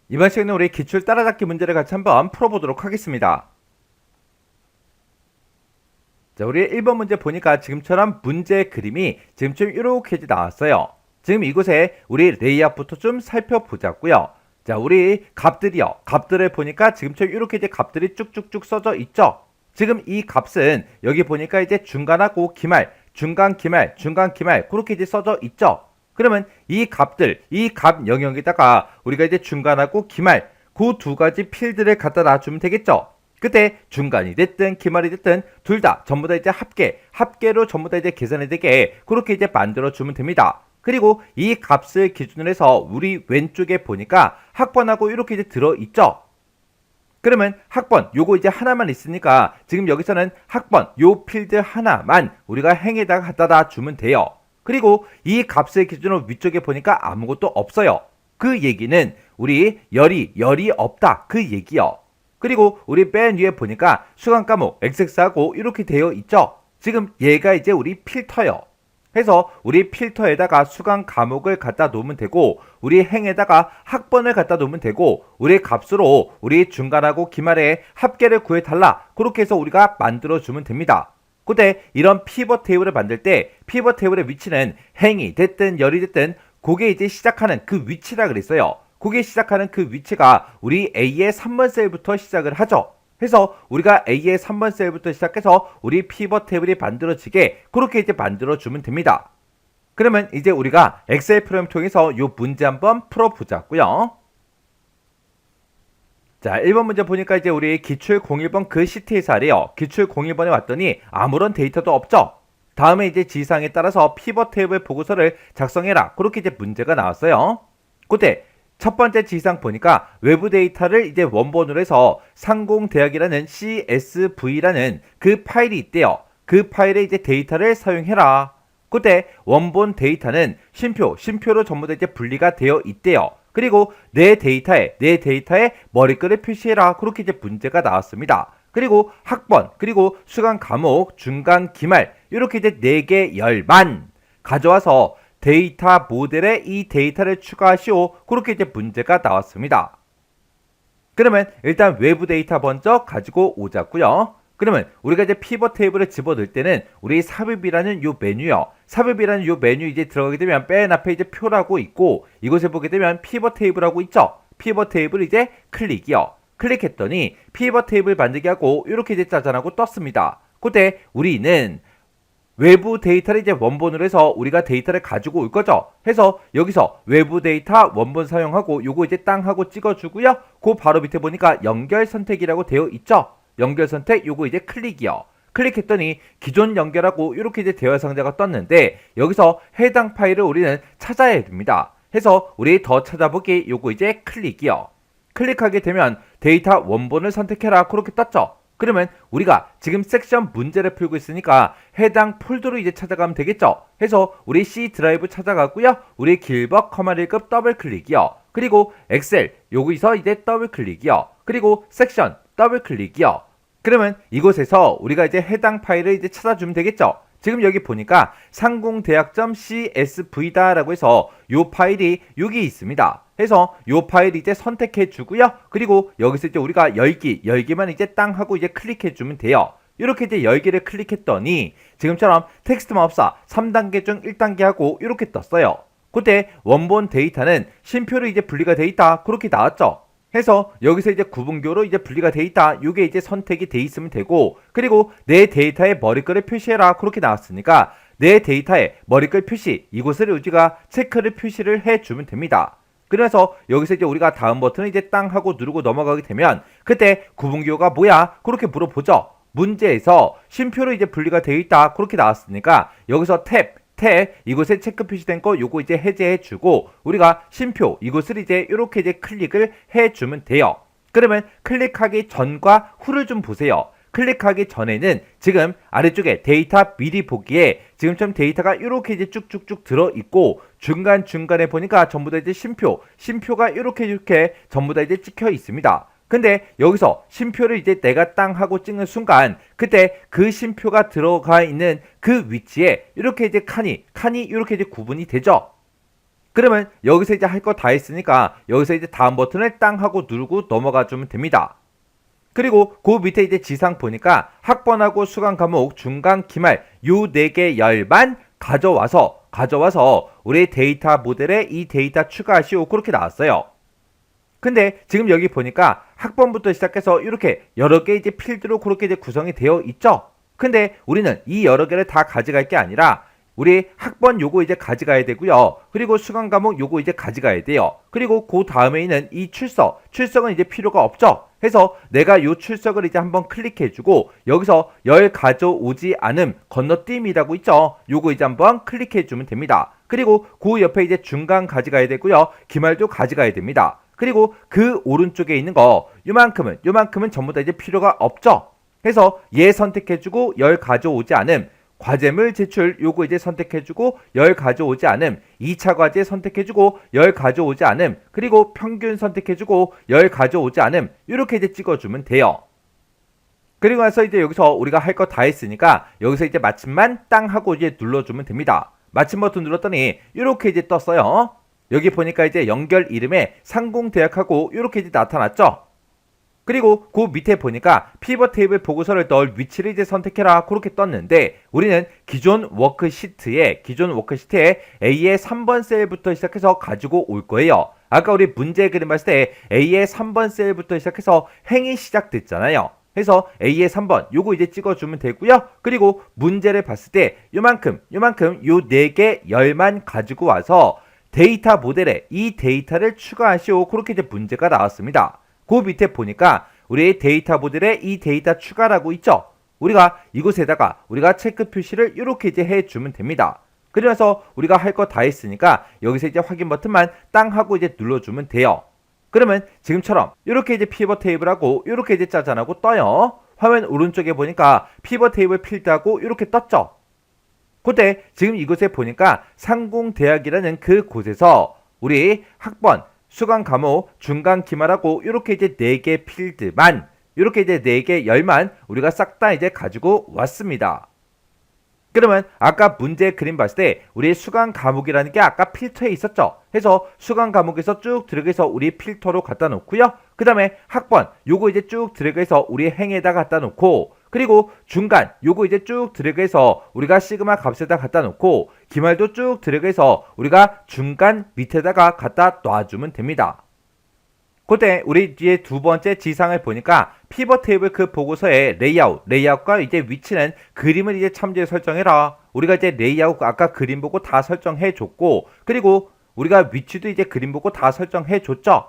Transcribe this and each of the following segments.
이번 시간에 우리 기출 따라잡기 문제를 같이 한번 풀어보도록 하겠습니다. 자, 우리 1번 문제 보니까 지금처럼 문제 그림이 지금쯤 이렇게 나왔어요. 지금 이곳에 우리 레이아웃부터 좀 살펴보자고요. 자, 우리 값들이요. 값들을 보니까 지금처럼 이렇게 값들이 쭉쭉쭉 써져 있죠. 지금 이 값은 여기 보니까 이제 중간하고 기말, 중간 기말, 중간 기말 그렇게 써져 있죠. 그러면 이 값들, 이 값 영역에다가 우리가 이제 중간하고 기말 그 두 가지 필드를 갖다 놔주면 되겠죠. 그때 중간이 됐든 기말이 됐든 둘 다 전부 다 이제 합계로 전부 다 이제 계산이 되게 그렇게 이제 만들어 주면 됩니다. 그리고 이 값을 기준으로 해서 우리 왼쪽에 보니까 학번하고 이렇게 이제 들어 있죠. 그러면 학번 요거 이제 하나만 있으니까 지금 여기서는 학번 요 필드 하나만 우리가 행에다가 갖다 주면 돼요. 그리고 이 값을 기준으로 위쪽에 보니까 아무것도 없어요. 그 얘기는 우리 열이 없다 그 얘기요. 그리고 우리 맨 위에 보니까 수강 과목 XX하고 이렇게 되어 있죠. 지금 얘가 이제 우리 필터요. 해서 우리 필터에다가 수강 과목을 갖다 놓으면 되고 우리 행에다가 학번을 갖다 놓으면 되고 우리 값으로 우리 중간하고 기말에 합계를 구해달라 그렇게 해서 우리가 만들어주면 됩니다. 그때 이런 피벗 테이블을 만들 때 피벗 테이블의 위치는 행이 됐든 열이 됐든 그게 이제 시작하는 그 위치라 그랬어요. 그게 시작하는 그 위치가 우리 A의 3번 셀부터 시작을 하죠. 해서 우리가 A의 3번 셀부터 시작해서 우리 피벗 테이블이 만들어지게 그렇게 이제 만들어주면 됩니다. 그러면 이제 우리가 엑셀 프로그램 통해서 이 문제 한번 풀어보자고요. 자, 1번 문제 보니까 이제 우리 기출 01번 그 시트에서 하래요. 기출 01번에 왔더니 아무런 데이터도 없죠. 다음에 이제 지시사항에 따라서 피벗 테이블 보고서를 작성해라. 그렇게 이제 문제가 나왔어요. 그때 첫 번째 지시사항 보니까 외부 데이터를 이제 원본으로 해서 상공대학이라는 CSV라는 그 파일이 있대요. 그 파일에 이제 데이터를 사용해라. 그때 원본 데이터는 쉼표로 전부 다 이제 분리가 되어 있대요. 그리고 내 데이터에 머리글을 표시해라. 그렇게 이제 문제가 나왔습니다. 그리고 학번, 그리고 수강 과목, 중간 기말 이렇게 이제 4개 열만 가져와서 데이터 모델에 이 데이터를 추가하시오. 그렇게 이제 문제가 나왔습니다. 그러면 일단 외부 데이터 먼저 가지고 오자고요. 그러면 우리가 이제 피벗 테이블을 집어넣을 때는 우리 삽입이라는 요 메뉴요. 삽입이라는 요 메뉴 이제 들어가게 되면 맨 앞에 이제 표라고 있고 이곳에 보게 되면 피벗 테이블하고 있죠. 피벗 테이블 이제 클릭이요. 클릭했더니 피벗 테이블 만들기 하고 이렇게 이제 짜잔하고 떴습니다. 그때 우리는 외부 데이터를 이제 원본으로 해서 우리가 데이터를 가지고 올 거죠. 해서 여기서 외부 데이터 원본 사용하고 요거 이제 땅 하고 찍어주고요. 그 바로 밑에 보니까 연결 선택이라고 되어 있죠. 연결 선택 요거 이제 클릭이요. 클릭했더니 기존 연결하고 이렇게 이제 대화 상자가 떴는데 여기서 해당 파일을 우리는 찾아야 됩니다. 해서 우리 더 찾아보기 요거 이제 클릭이요. 클릭하게 되면 데이터 원본을 선택해라 그렇게 떴죠. 그러면 우리가 지금 섹션 문제를 풀고 있으니까 해당 폴더로 이제 찾아가면 되겠죠. 해서 우리 C 드라이브 찾아가고요. 우리 길벗 커마 1급 더블 클릭이요. 그리고 엑셀 여기서 이제 더블 클릭이요. 그리고 섹션 더블 클릭이요. 그러면 이곳에서 우리가 이제 해당 파일을 이제 찾아주면 되겠죠. 지금 여기 보니까 상공대학.csv다 라고 해서 요 파일이 여기 있습니다. 해서 요 파일 이제 선택해 주고요. 그리고 여기서 이제 우리가 열기만 이제 땅 하고 이제 클릭해 주면 돼요. 이렇게 이제 열기를 클릭했더니 지금처럼 텍스트 마법사 3단계 중 1단계 하고 이렇게 떴어요. 그때 원본 데이터는 쉼표로 이제 분리가 돼 있다. 그렇게 나왔죠. 해서 여기서 이제 구분교로 이제 분리가 돼 있다. 이게 이제 선택이 돼 있으면 되고 그리고 내 데이터에 머리글을 표시해라. 그렇게 나왔으니까 내 데이터에 머리글 표시 이곳을 우리가 체크를 표시를 해주면 됩니다. 그래서 여기서 이제 우리가 다음 버튼을 이제 땅 하고 누르고 넘어가게 되면 그때 구분교가 뭐야? 그렇게 물어보죠. 문제에서 쉼표로 이제 분리가 되어 있다. 그렇게 나왔으니까 여기서 탭 이곳에 체크 표시된 거 요거 이제 해제해 주고 우리가 쉼표 이곳을 이제 이렇게 이제 클릭을 해 주면 돼요. 그러면 클릭하기 전과 후를 좀 보세요. 클릭하기 전에는 지금 아래쪽에 데이터 미리 보기에 지금처럼 데이터가 이렇게 이제 쭉쭉쭉 들어 있고 중간에 보니까 전부 다 이제 쉼표가 이렇게 전부 다 이제 찍혀 있습니다. 근데 여기서 쉼표를 이제 내가 땅 하고 찍는 순간 그때 그 쉼표가 들어가 있는 그 위치에 이렇게 이제 칸이 이렇게 이제 구분이 되죠. 그러면 여기서 이제 할 거 다 했으니까 여기서 이제 다음 버튼을 땅 하고 누르고 넘어가 주면 됩니다. 그리고 그 밑에 이제 지상 보니까 학번하고 수강 과목, 중간, 기말 요 4개 열만 가져와서 우리 데이터 모델에 이 데이터 추가하시오 그렇게 나왔어요. 근데 지금 여기 보니까 학번부터 시작해서 이렇게 여러 개 이제 필드로 그렇게 이제 구성이 되어 있죠. 근데 우리는 이 여러 개를 다 가져갈 게 아니라 우리 학번 요거 이제 가져가야 되고요. 그리고 수강 과목 요거 이제 가져가야 돼요. 그리고 그 다음에 있는 이 출석은 이제 필요가 없죠. 해서 내가 요 출석을 이제 한번 클릭해주고 여기서 열 가져오지 않음 건너뛰기라고 있죠. 요거 이제 한번 클릭해주면 됩니다. 그리고 그 옆에 이제 중간 가져가야 되고요. 기말도 가져가야 됩니다. 그리고 그 오른쪽에 있는 거 요만큼은 전부 다 이제 필요가 없죠. 해서 얘 선택해주고 열 가져오지 않음 과제물 제출 요거 이제 선택해주고 열 가져오지 않음 2차 과제 선택해주고 열 가져오지 않음 그리고 평균 선택해주고 열 가져오지 않음 이렇게 이제 찍어주면 돼요. 그리고 나서 이제 여기서 우리가 할 거 다 했으니까 여기서 이제 마침만 땅 하고 이제 눌러주면 됩니다. 마침 버튼 눌렀더니 이렇게 이제 떴어요. 여기 보니까 이제 연결 이름에 상공대학하고 이렇게 이제 나타났죠. 그리고 그 밑에 보니까 피벗 테이블 보고서를 넣을 위치를 이제 선택해라 그렇게 떴는데 우리는 기존 워크시트에 A의 3번 셀부터 시작해서 가지고 올 거예요. 아까 우리 문제 그림 봤을 때 A의 3번 셀부터 시작해서 행이 시작됐잖아요. 해서 A의 3번 요거 이제 찍어주면 되고요. 그리고 문제를 봤을 때 요만큼 요 4개 열만 가지고 와서 데이터 모델에 이 데이터를 추가하시오 그렇게 이제 문제가 나왔습니다. 그 밑에 보니까 우리 데이터 모델에 이 데이터 추가라고 있죠. 우리가 이곳에다가 우리가 체크 표시를 이렇게 이제 해주면 됩니다. 그래서 우리가 할 거 다 했으니까 여기서 이제 확인 버튼만 땅 하고 이제 눌러주면 돼요. 그러면 지금처럼 이렇게 이제 피벗 테이블하고 이렇게 이제 짜잔하고 떠요. 화면 오른쪽에 보니까 피벗 테이블 필드하고 이렇게 떴죠. 그때 지금 이곳에 보니까 상공대학이라는 그 곳에서 우리 학번 수강 과목, 중간 기말하고 이렇게 이제 4개 필드만 이렇게 이제 4개 열만 우리가 싹 다 이제 가지고 왔습니다. 그러면 아까 문제 그림 봤을 때 우리 수강 과목이라는 게 아까 필터에 있었죠. 해서 수강 과목에서 쭉 들어가서 우리 필터로 갖다 놓고요. 그 다음에 학번 요거 이제 쭉 들어가서 우리 행에다 갖다 놓고 그리고 중간 요거 이제 쭉 들어가서 우리가 시그마 값에다 갖다 놓고 기말도 쭉 들어가서 우리가 중간 밑에다가 갖다 놔주면 됩니다. 그때 우리 뒤에 두 번째 지상을 보니까 피벗 테이블 그 보고서의 레이아웃과 이제 위치는 그림을 이제 참조해 설정해라. 우리가 이제 레이아웃 아까 그림 보고 다 설정해 줬고 그리고 우리가 위치도 이제 그림 보고 다 설정해 줬죠.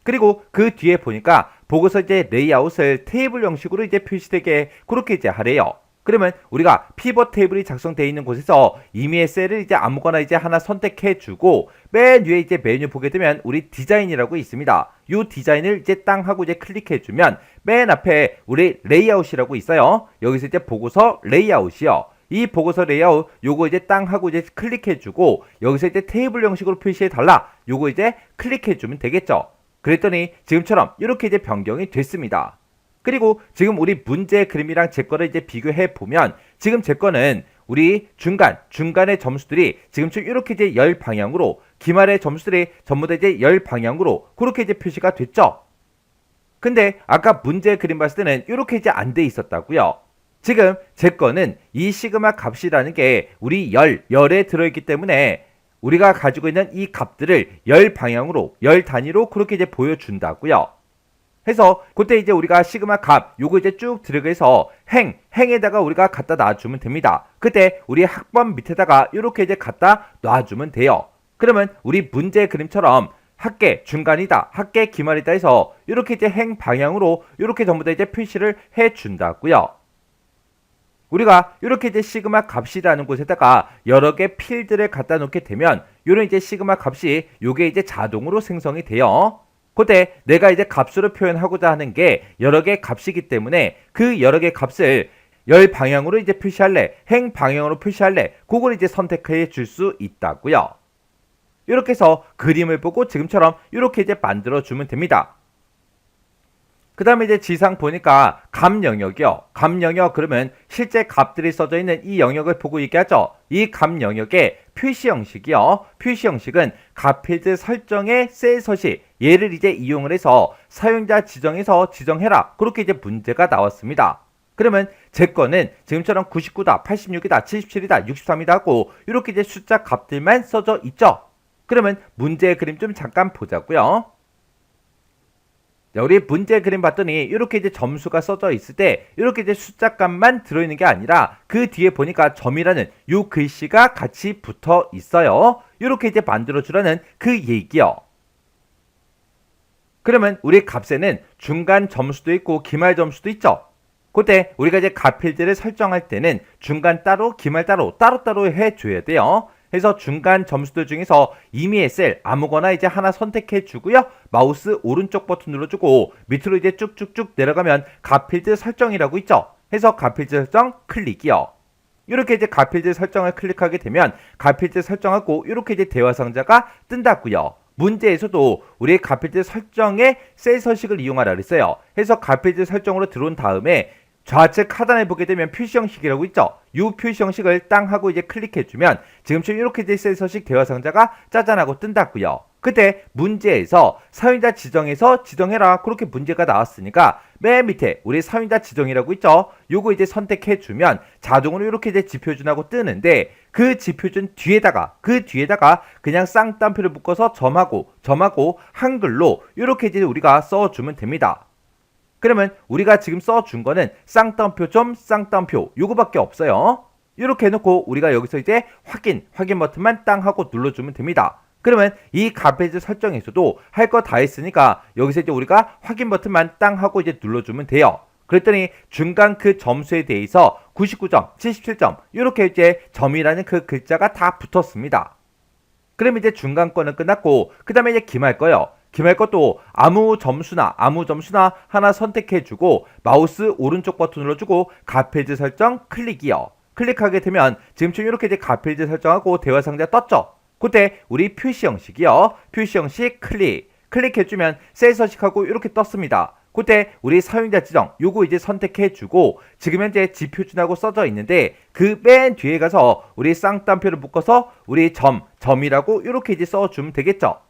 그리고 그 뒤에 보니까 보고서 이제 레이아웃을 테이블 형식으로 이제 표시되게 그렇게 이제 하래요. 그러면 우리가 피벗 테이블이 작성되어 있는 곳에서 임의의 셀을 이제 아무거나 이제 하나 선택해 주고 맨 위에 이제 메뉴 보게 되면 우리 디자인이라고 있습니다. 이 디자인을 이제 땅 하고 이제 클릭해 주면 맨 앞에 우리 레이아웃이라고 있어요. 여기서 이제 보고서 레이아웃이요. 이 보고서 레이아웃 요거 이제 땅 하고 이제 클릭해 주고 여기서 이제 테이블 형식으로 표시해 달라. 요거 이제 클릭해 주면 되겠죠. 그랬더니 지금처럼 이렇게 이제 변경이 됐습니다. 그리고 지금 우리 문제 그림이랑 제 거를 이제 비교해 보면 지금 제 거는 우리 중간의 점수들이 지금처럼 이렇게 이제 열 방향으로 기말의 점수들이 전부 다 이제 열 방향으로 그렇게 이제 표시가 됐죠. 근데 아까 문제 그림 봤을 때는 이렇게 이제 안 돼 있었다고요. 지금 제 거는 이 시그마 값이라는 게 우리 열에 들어있기 때문에 우리가 가지고 있는 이 값들을 열 방향으로 열 단위로 그렇게 이제 보여준다고요. 해서 그때 이제 우리가 시그마 값 요거 이제 쭉 들어가서 행에다가 우리가 갖다 놔주면 됩니다. 그때 우리 학번 밑에다가 이렇게 이제 갖다 놔주면 돼요. 그러면 우리 문제 그림처럼 학계 중간이다, 학계 기말이다 해서 이렇게 이제 행 방향으로 이렇게 전부 다 이제 표시를 해준다고요. 우리가 이렇게 이제 시그마 값이라는 곳에다가 여러 개 필드를 갖다 놓게 되면 요런 이제 시그마 값이 요게 이제 자동으로 생성이 돼요. 그때 내가 이제 값으로 표현하고자 하는 게 여러 개 값이기 때문에 그 여러 개 값을 열 방향으로 이제 표시할래, 행 방향으로 표시할래, 그걸 이제 선택해 줄 수 있다고요. 이렇게 해서 그림을 보고 지금처럼 이렇게 이제 만들어 주면 됩니다. 그 다음에 이제 지상 보니까 값 영역이요. 값 영역 그러면 실제 값들이 써져 있는 이 영역을 보고 얘기하죠. 이 값 영역의 표시 형식이요. 표시 형식은 값 필드 설정의 셀 서식 얘를 이제 이용을 해서 사용자 지정에서 지정해라. 그렇게 이제 문제가 나왔습니다. 그러면 제 거는 지금처럼 99다, 86이다, 77이다, 63이다 하고 이렇게 이제 숫자 값들만 써져 있죠. 그러면 문제의 그림 좀 잠깐 보자고요. 자, 우리 문제 그림 봤더니 이렇게 이제 점수가 써져 있을 때 이렇게 이제 숫자 값만 들어있는 게 아니라 그 뒤에 보니까 점이라는 요 글씨가 같이 붙어 있어요. 이렇게 이제 만들어주라는 그 얘기요. 그러면 우리 값에는 중간 점수도 있고 기말 점수도 있죠. 그때 우리가 이제 값 필드를 설정할 때는 중간 따로 기말 따로 해줘야 돼요. 그래서 중간 점수들 중에서 임의의 셀 아무거나 이제 하나 선택해 주고요. 마우스 오른쪽 버튼 눌러주고 밑으로 이제 쭉쭉쭉 내려가면 값 필드 설정이라고 있죠. 해서 값 필드 설정 클릭이요. 이렇게 이제 값 필드 설정을 클릭하게 되면 값 필드 설정하고 이렇게 이제 대화 상자가 뜬다고요. 문제에서도 우리의 값 필드 설정의 셀 서식을 이용하라 그랬어요. 해서 값 필드 설정으로 들어온 다음에 좌측 하단에 보게 되면 표시 형식이라고 있죠. 이 표시 형식을 땅 하고 이제 클릭해주면 지금처럼 이렇게 돼 있을 서식 대화 상자가 짜잔하고 뜬다고요. 그때 문제에서 사용자 지정에서 지정해라 그렇게 문제가 나왔으니까 맨 밑에 우리 사용자 지정이라고 있죠. 요거 이제 선택해주면 자동으로 이렇게 이제 지표준하고 뜨는데 그 지표준 뒤에다가 그냥 쌍따옴표를 묶어서 점하고 한글로 이렇게 이제 우리가 써주면 됩니다. 그러면 우리가 지금 써준 거는 쌍따옴표 점 쌍따옴표 요거밖에 없어요. 이렇게 해놓고 우리가 여기서 이제 확인 버튼만 땅 하고 눌러주면 됩니다. 그러면 이 값 필드 설정에서도 할 거 다 했으니까 여기서 이제 우리가 확인 버튼만 땅 하고 이제 눌러주면 돼요. 그랬더니 중간 그 점수에 대해서 99점, 77점 이렇게 이제 점이라는 그 글자가 다 붙었습니다. 그럼 이제 중간 거는 끝났고 그 다음에 이제 기말 거요. 기말 것도 아무 점수나 하나 선택해주고 마우스 오른쪽 버튼 눌러주고 값 필드 설정 클릭이요. 클릭하게 되면 지금처럼 이렇게 이제 값 필드 설정하고 대화 상자 떴죠. 그때 우리 표시 형식이요. 표시 형식 클릭해주면 셀 서식하고 이렇게 떴습니다. 그때 우리 사용자 지정 요거 이제 선택해주고 지금 현재 지표준하고 써져 있는데 그 맨 뒤에 가서 우리 쌍따옴표를 묶어서 우리 점이라고 이렇게 이제 써주면 되겠죠.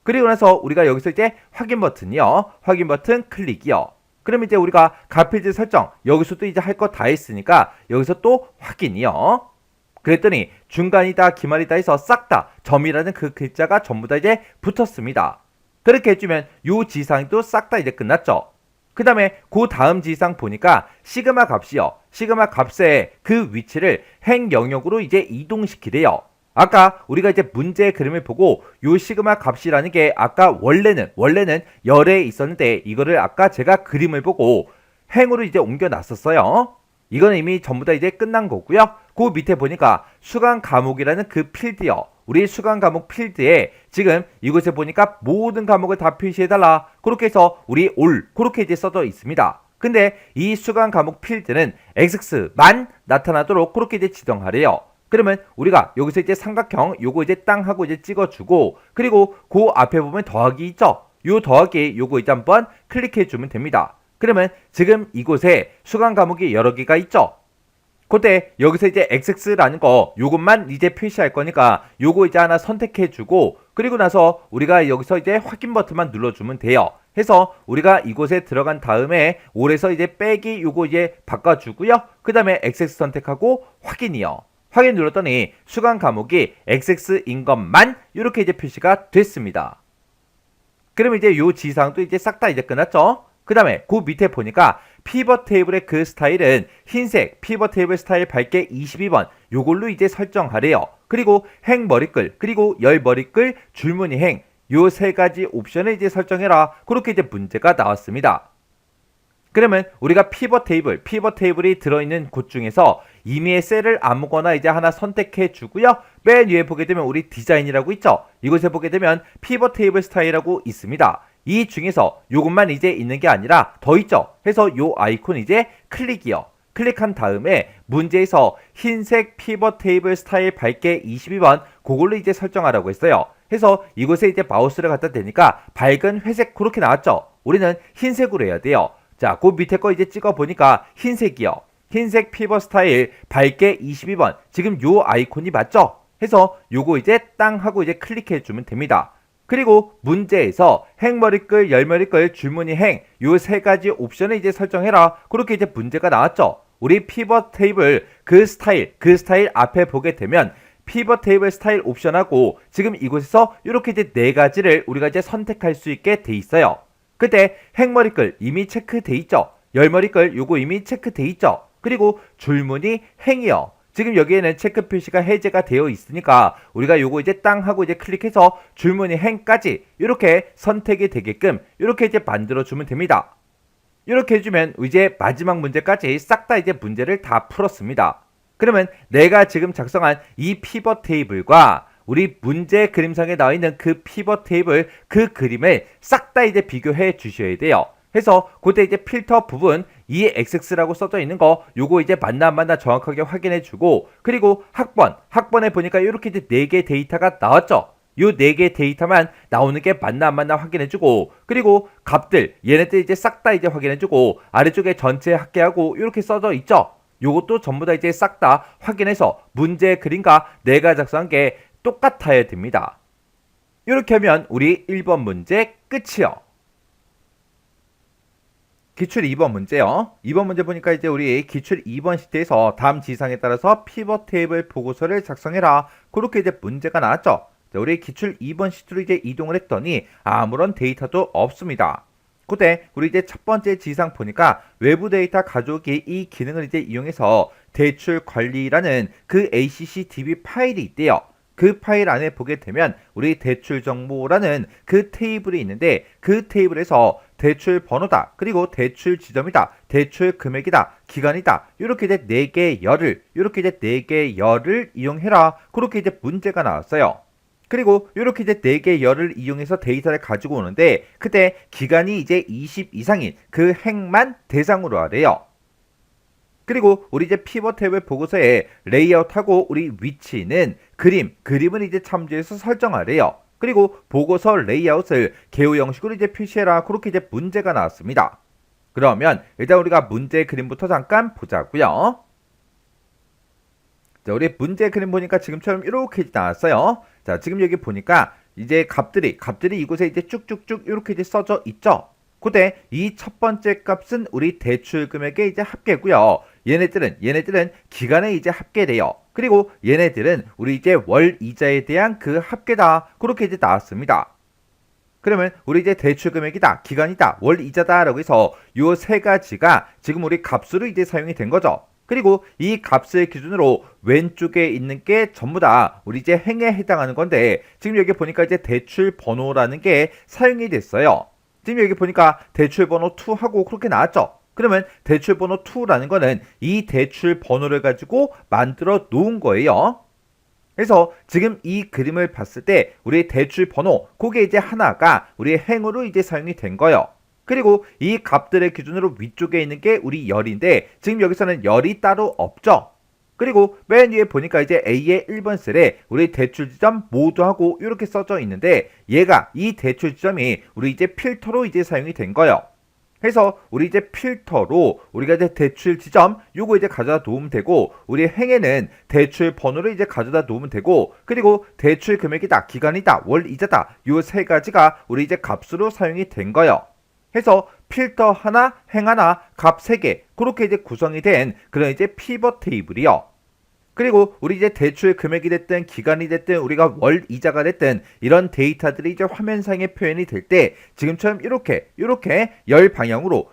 그리고 나서 우리가 여기서 이제 확인 버튼이요. 확인 버튼 클릭이요. 그럼 이제 우리가 값 필드 설정 여기서도 이제 할 거 다 했으니까 여기서 또 확인이요. 그랬더니 중간이다 기말이다 해서 싹 다 점이라는 그 글자가 전부 다 이제 붙었습니다. 그렇게 해주면 요 지상도 싹 다 이제 끝났죠. 그 다음에 그 다음 지상 보니까 시그마 값이요. 시그마 값의 그 위치를 행 영역으로 이제 이동시키래요. 아까 우리가 이제 문제의 그림을 보고 요 시그마 값이라는 게 아까 원래는 열에 있었는데 이거를 아까 제가 그림을 보고 행으로 이제 옮겨 놨었어요. 이거는 이미 전부 다 이제 끝난 거고요. 그 밑에 보니까 수강 과목이라는 그 필드요. 우리 수강 과목 필드에 지금 이곳에 보니까 모든 과목을 다 표시해달라. 그렇게 해서 우리 올 그렇게 이제 써져 있습니다. 근데 이 수강 과목 필드는 x만 나타나도록 그렇게 이제 지정하래요. 그러면 우리가 여기서 이제 삼각형 요거 이제 땅 하고 이제 찍어주고 그리고 그 앞에 보면 더하기 있죠. 요 더하기 요거 이제 한번 클릭해 주면 됩니다. 그러면 지금 이곳에 수강 과목이 여러 개가 있죠. 그때 여기서 이제 x라는 거 요것만 이제 표시할 거니까 요거 이제 하나 선택해 주고 그리고 나서 우리가 여기서 이제 확인 버튼만 눌러주면 돼요. 해서 우리가 이곳에 들어간 다음에 올에서 이제 빼기 요거 이제 바꿔주고요. 그 다음에 xx 선택하고 확인이요. 확인 눌렀더니 수강 과목이 xx인 것만 이렇게 이제 표시가 됐습니다. 그럼 이제 요 지상도 이제 싹 다 이제 끝났죠. 그 다음에 그 밑에 보니까 피벗 테이블의 그 스타일은 흰색 피벗 테이블 스타일 밝게 22번 요걸로 이제 설정하래요. 그리고 행 머리글 그리고 열 머리글 줄무늬 행 요 세 가지 옵션을 이제 설정해라. 그렇게 이제 문제가 나왔습니다. 그러면 우리가 피벗 테이블이 들어있는 곳 중에서 임의의 셀을 아무거나 이제 하나 선택해 주고요. 맨 위에 보게 되면 우리 디자인이라고 있죠. 이곳에 보게 되면 피벗 테이블 스타일이라고 있습니다. 이 중에서 요것만 이제 있는 게 아니라 더 있죠. 해서 요 아이콘 이제 클릭이요. 클릭한 다음에 문제에서 흰색 피벗 테이블 스타일 밝게 22번 그걸로 이제 설정하라고 했어요. 해서 이곳에 이제 마우스를 갖다 대니까 밝은 회색 그렇게 나왔죠. 우리는 흰색으로 해야 돼요. 자, 그 밑에 거 이제 찍어 보니까 흰색이요. 흰색 피벗 스타일 밝게 22번. 지금 요 아이콘이 맞죠? 해서 요거 이제 땅 하고 이제 클릭해 주면 됩니다. 그리고 문제에서 행머리끌, 열머리끌, 줄무늬 행 요 세 가지 옵션을 이제 설정해라. 그렇게 이제 문제가 나왔죠. 우리 피벗 테이블 그 스타일 앞에 보게 되면 피벗 테이블 스타일 옵션하고 지금 이곳에서 이렇게 이제 네 가지를 우리가 이제 선택할 수 있게 돼 있어요. 그때 행머리끌 이미 체크돼 있죠. 열머리끌 요거 이미 체크돼 있죠. 그리고 줄무늬 행이요. 지금 여기에는 체크 표시가 해제가 되어 있으니까 우리가 요거 이제 땅 하고 이제 클릭해서 줄무늬 행까지 이렇게 선택이 되게끔 이렇게 이제 만들어 주면 됩니다. 이렇게 해주면 이제 마지막 문제까지 싹 다 이제 문제를 다 풀었습니다. 그러면 내가 지금 작성한 이 피벗 테이블과 우리 문제 그림상에 나와 있는 그 피벗 테이블 그 그림을 싹 다 이제 비교해 주셔야 돼요. 해서 그때 이제 필터 부분 EXX라고 써져 있는 거 요거 이제 맞나 안 맞나 정확하게 확인해 주고 그리고 학번에 보니까 이렇게 이제 4개 데이터가 나왔죠. 요 4개 데이터만 나오는 게 맞나 안 맞나 확인해 주고 그리고 값들 얘네들 이제 싹 다 이제 확인해 주고 아래쪽에 전체 합계하고 이렇게 써져 있죠. 요것도 전부 다 이제 싹 다 확인해서 문제 그림과 내가 작성한 게 똑같아야 됩니다. 이렇게 하면 우리 1번 문제 끝이요. 기출 2번 문제요. 2번 문제 보니까 이제 우리 기출 2번 시트에서 다음 지상에 따라서 피벗 테이블 보고서를 작성해라. 그렇게 이제 문제가 나왔죠. 자, 우리 기출 2번 시트로 이제 이동을 했더니 아무런 데이터도 없습니다. 그때 우리 이제 첫 번째 지상 보니까 외부 데이터 가져오기 이 기능을 이제 이용해서 대출 관리라는 그 ACCDB 파일이 있대요. 그 파일 안에 보게 되면 우리 대출 정보라는 그 테이블이 있는데 그 테이블에서 대출 번호다 그리고 대출 지점이다 대출 금액이다 기간이다 이렇게 이제 4개 열을 이렇게 이제 4개 열을 이용해라 그렇게 이제 문제가 나왔어요. 그리고 이렇게 이제 4개 열을 이용해서 데이터를 가지고 오는데 그때 기간이 이제 20 이상인 그 행만 대상으로 하래요. 그리고 우리 이제 피벗 테이블 보고서에 레이아웃하고 우리 위치는 그림을 이제 참조해서 설정하래요. 그리고 보고서 레이아웃을 개요 형식으로 이제 표시해라. 그렇게 이제 문제가 나왔습니다. 그러면 일단 우리가 문제 그림부터 잠깐 보자고요. 자, 우리 문제 그림 보니까 지금처럼 이렇게 나왔어요. 자, 지금 여기 보니까 이제 값들이 이곳에 이제 쭉쭉쭉 이렇게 이제 써져 있죠. 그때 이 첫 번째 값은 우리 대출 금액의 이제 합계고요. 얘네들은 기간에 이제 합계돼요. 그리고 얘네들은 우리 이제 월 이자에 대한 그 합계다. 그렇게 이제 나왔습니다. 그러면 우리 이제 대출 금액이다, 기간이다, 월 이자다라고 해서 요 세 가지가 지금 우리 값으로 이제 사용이 된 거죠. 그리고 이 값을 기준으로 왼쪽에 있는 게 전부 다 우리 이제 행에 해당하는 건데 지금 여기 보니까 이제 대출 번호라는 게 사용이 됐어요. 지금 여기 보니까 대출 번호 2하고 그렇게 나왔죠. 그러면 대출 번호 2라는 거는 이 대출 번호를 가지고 만들어 놓은 거예요. 그래서 지금 이 그림을 봤을 때 우리 대출 번호 그게 이제 하나가 우리 행으로 이제 사용이 된 거예요. 그리고 이 값들의 기준으로 위쪽에 있는 게 우리 열인데 지금 여기서는 열이 따로 없죠. 그리고 맨 위에 보니까 이제 A의 1번 셀에 우리 대출 지점 모두 하고 이렇게 써져 있는데 얘가 이 대출 지점이 우리 이제 필터로 이제 사용이 된 거예요. 그래서 우리 이제 필터로 우리가 이제 대출 지점 요거 이제 가져다 놓으면 되고 우리 행에는 대출 번호를 이제 가져다 놓으면 되고 그리고 대출 금액이다, 기간이다, 월 이자다 요 세 가지가 우리 이제 값으로 사용이 된 거예요. 해서 필터 하나, 행 하나, 값 3개 그렇게 이제 구성이 된 그런 이제 피벗 테이블이요. 그리고 우리 이제 대출 금액이 됐든 기간이 됐든 우리가 월 이자가 됐든 이런 데이터들이 이제 화면상에 표현이 될 때 지금처럼 이렇게 열 방향으로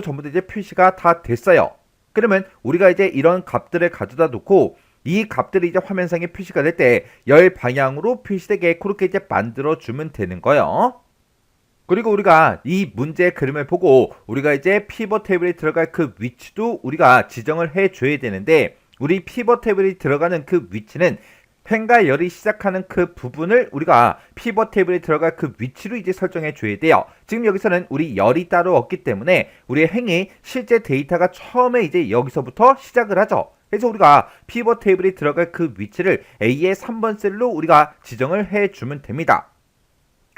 전부 다 이제 표시가 다 됐어요. 그러면 우리가 이제 이런 값들을 가져다 놓고 이 값들이 이제 화면상에 표시가 될 때 열 방향으로 표시되게 그렇게 이제 만들어 주면 되는 거예요. 그리고 우리가 이 문제 그림을 보고 우리가 이제 피벗 테이블에 들어갈 그 위치도 우리가 지정을 해줘야 되는데 우리 피벗 테이블에 들어가는 그 위치는 행과 열이 시작하는 그 부분을 우리가 피벗 테이블에 들어갈 그 위치로 이제 설정해 줘야 돼요. 지금 여기서는 우리 열이 따로 없기 때문에 우리 행이 실제 데이터가 처음에 이제 여기서부터 시작을 하죠. 그래서 우리가 피벗 테이블에 들어갈 그 위치를 A의 3번 셀로 우리가 지정을 해주면 됩니다.